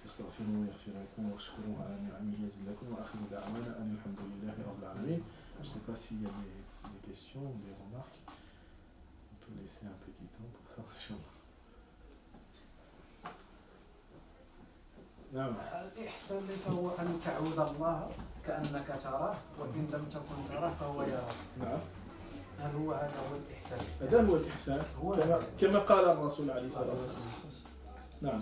فاستغفروه يغفر لكم واشكروه على نعمه يزد لكم وآخر دعوانا أن الحمد لله رب العالمين. Je ne sais pas s'il y a des questions ou des remarques. On peut laisser un petit temps pour ça, Inch'Allah. نعم. الإحسان ليس هو أن تعبد الله كأنك تراه وإن لم تكن تراه فهو يراك. نعم. هل هو هذا هو الإحسان؟ هذا هو الإحسان كما قال الرسول عليه الصلاة والسلام. نعم.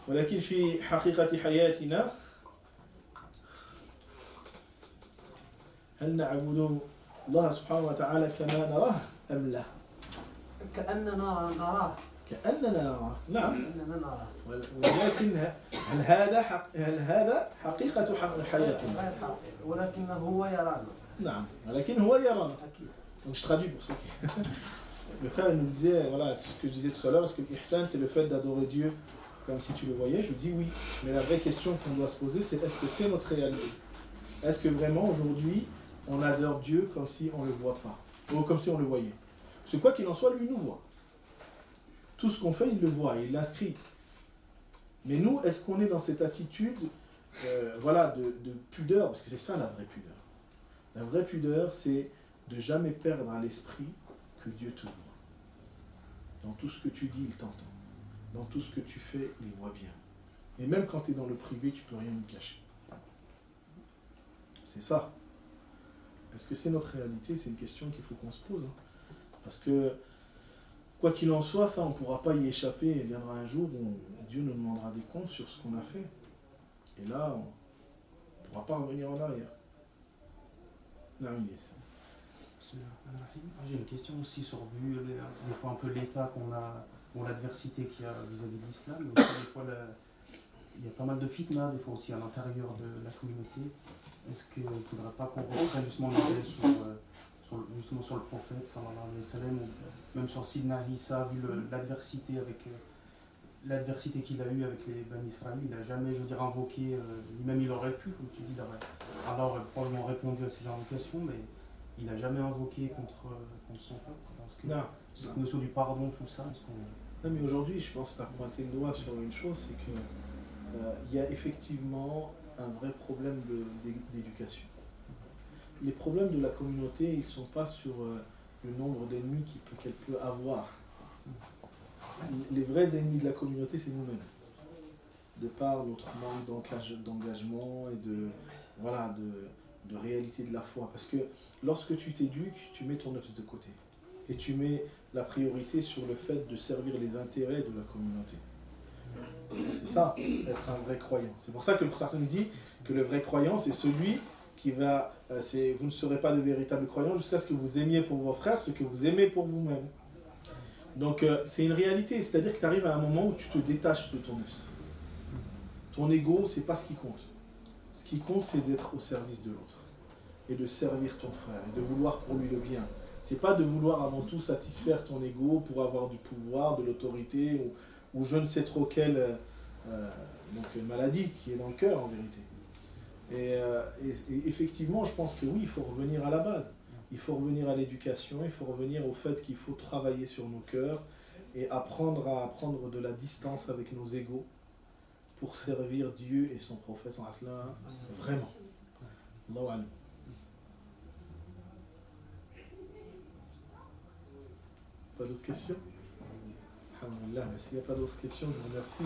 ولكن في حقيقة حياتنا هل نعبد الله سبحانه وتعالى كما نراه أم لا؟ كأننا نراه. كأننا نراه. نعم. كأننا نراه. ولكن هل هذا حقيقة حياتنا؟ ولكن هو يرانا. نعم. ولكن هو يرانا. أكيد. Donc je traduis pour ceux qui... Le frère nous disait, voilà ce que je disais tout à l'heure, parce que l'ihsan c'est le fait d'adorer Dieu comme si tu le voyais. Je dis oui, mais la vraie question qu'on doit se poser c'est est-ce que c'est notre réalité? Est-ce que vraiment aujourd'hui on adore Dieu comme si on ne le voit pas, ou comme si on le voyait? Parce que quoi qu'il en soit, lui nous voit. Tout ce qu'on fait, il le voit, il l'inscrit. Mais nous, est-ce qu'on est dans cette attitude de pudeur? Parce que c'est ça la vraie pudeur. La vraie pudeur, c'est de jamais perdre à l'esprit que Dieu te voit. Dans tout ce que tu dis, il t'entend. Dans tout ce que tu fais, il voit bien. Et même quand tu es dans le privé, tu ne peux rien lui cacher. C'est ça. Est-ce que c'est notre réalité? C'est une question qu'il faut qu'on se pose. Parce que, quoi qu'il en soit, ça, on ne pourra pas y échapper. Il viendra un jour où Dieu nous demandera des comptes sur ce qu'on a fait. Et là, on ne pourra pas revenir en arrière. Non, il est. J'ai une question aussi sur vu des fois un peu l'état qu'on a, ou l'adversité qu'il y a vis-à-vis de l'islam, mais aussi des fois il y a pas mal de fitna, des fois aussi à l'intérieur de la communauté. Est-ce qu'il ne faudrait pas qu'on reprenne justement le modèle justement sur le prophète, sallallahu alayhi wa sallam, ou même sur Sidna Issa, vu l'adversité qu'il a eue avec les Bani Israël, il n'a jamais, je veux dire, invoqué, même il aurait pu, comme tu dis, alors probablement répondu à ses invocations, mais il n'a jamais invoqué contre son peuple. Parce que cette notion du pardon, tout ça, non, mais aujourd'hui, je pense que tu as pointé le doigt sur une chose, c'est qu'il y a effectivement un vrai problème d'éducation. Les problèmes de la communauté, ils ne sont pas sur le nombre d'ennemis qu'elle peut avoir. Les vrais ennemis de la communauté, c'est nous-mêmes. De par notre manque d'engagement et de réalité de la foi. Parce que lorsque tu t'éduques, tu mets ton nafs de côté. Et tu mets la priorité sur le fait de servir les intérêts de la communauté. C'est ça, être un vrai croyant. C'est pour ça que le prophète nous dit que le vrai croyant, c'est celui qui va... vous ne serez pas de véritables croyants jusqu'à ce que vous aimiez pour vos frères ce que vous aimez pour vous-même. Donc c'est une réalité, c'est-à-dire que tu arrives à un moment où tu te détaches de ton nafs. Ton ego, c'est pas ce qui compte. Ce qui compte, c'est d'être au service de l'autre. Et de servir ton frère, et de vouloir pour lui le bien. C'est pas de vouloir avant tout satisfaire ton ego pour avoir du pouvoir, de l'autorité, ou je ne sais trop quelle maladie qui est dans le cœur en vérité. Et effectivement, je pense que oui, il faut revenir à la base. Il faut revenir à l'éducation, il faut revenir au fait qu'il faut travailler sur nos cœurs et apprendre à prendre de la distance avec nos égos pour servir Dieu et son prophète, vraiment. Allahu alam. Pas d'autres questions? Alhamdulillah, mais s'il n'y a pas d'autres questions, je vous remercie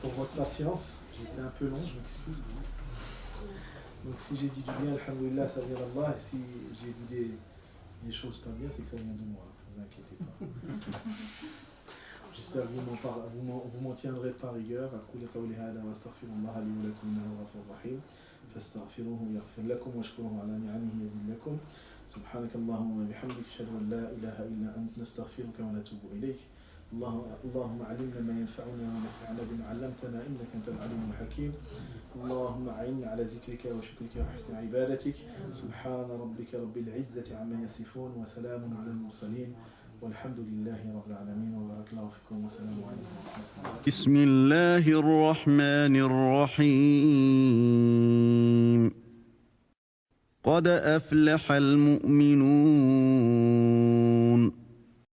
pour votre patience. J'étais un peu long, je m'excuse. Donc si j'ai dit du bien, alhamdulillah, ça vient d'Allah. Et si j'ai dit des choses pas bien, c'est que ça vient de moi. Ne vous inquiétez pas. J'espère que vous m'en tiendrez par rigueur. أقول قولي هذا وأستغفر الله لي ولكم إنه غفور رحيم فاستغفروه يغفر لكم واشكروه على نعمه يزد لكم سبحانك اللهم وبحمدك أشهد أن لا إله إلا أنت نستغفرك ونتوب إليك اللهم علمنا ما ينفعنا ونفعنا بما علمتنا إنك أنت العليم الحكيم. اللهم أعنا على ذكرك وشكرك وحسن عبادتك. سبحان ربك رب العزة عما يصفون وسلام على المرسلين والحمد لله رب العالمين وبارك الله فيكم والسلام عليكم. بسم الله الرحمن الرحيم قد أفلح المؤمنون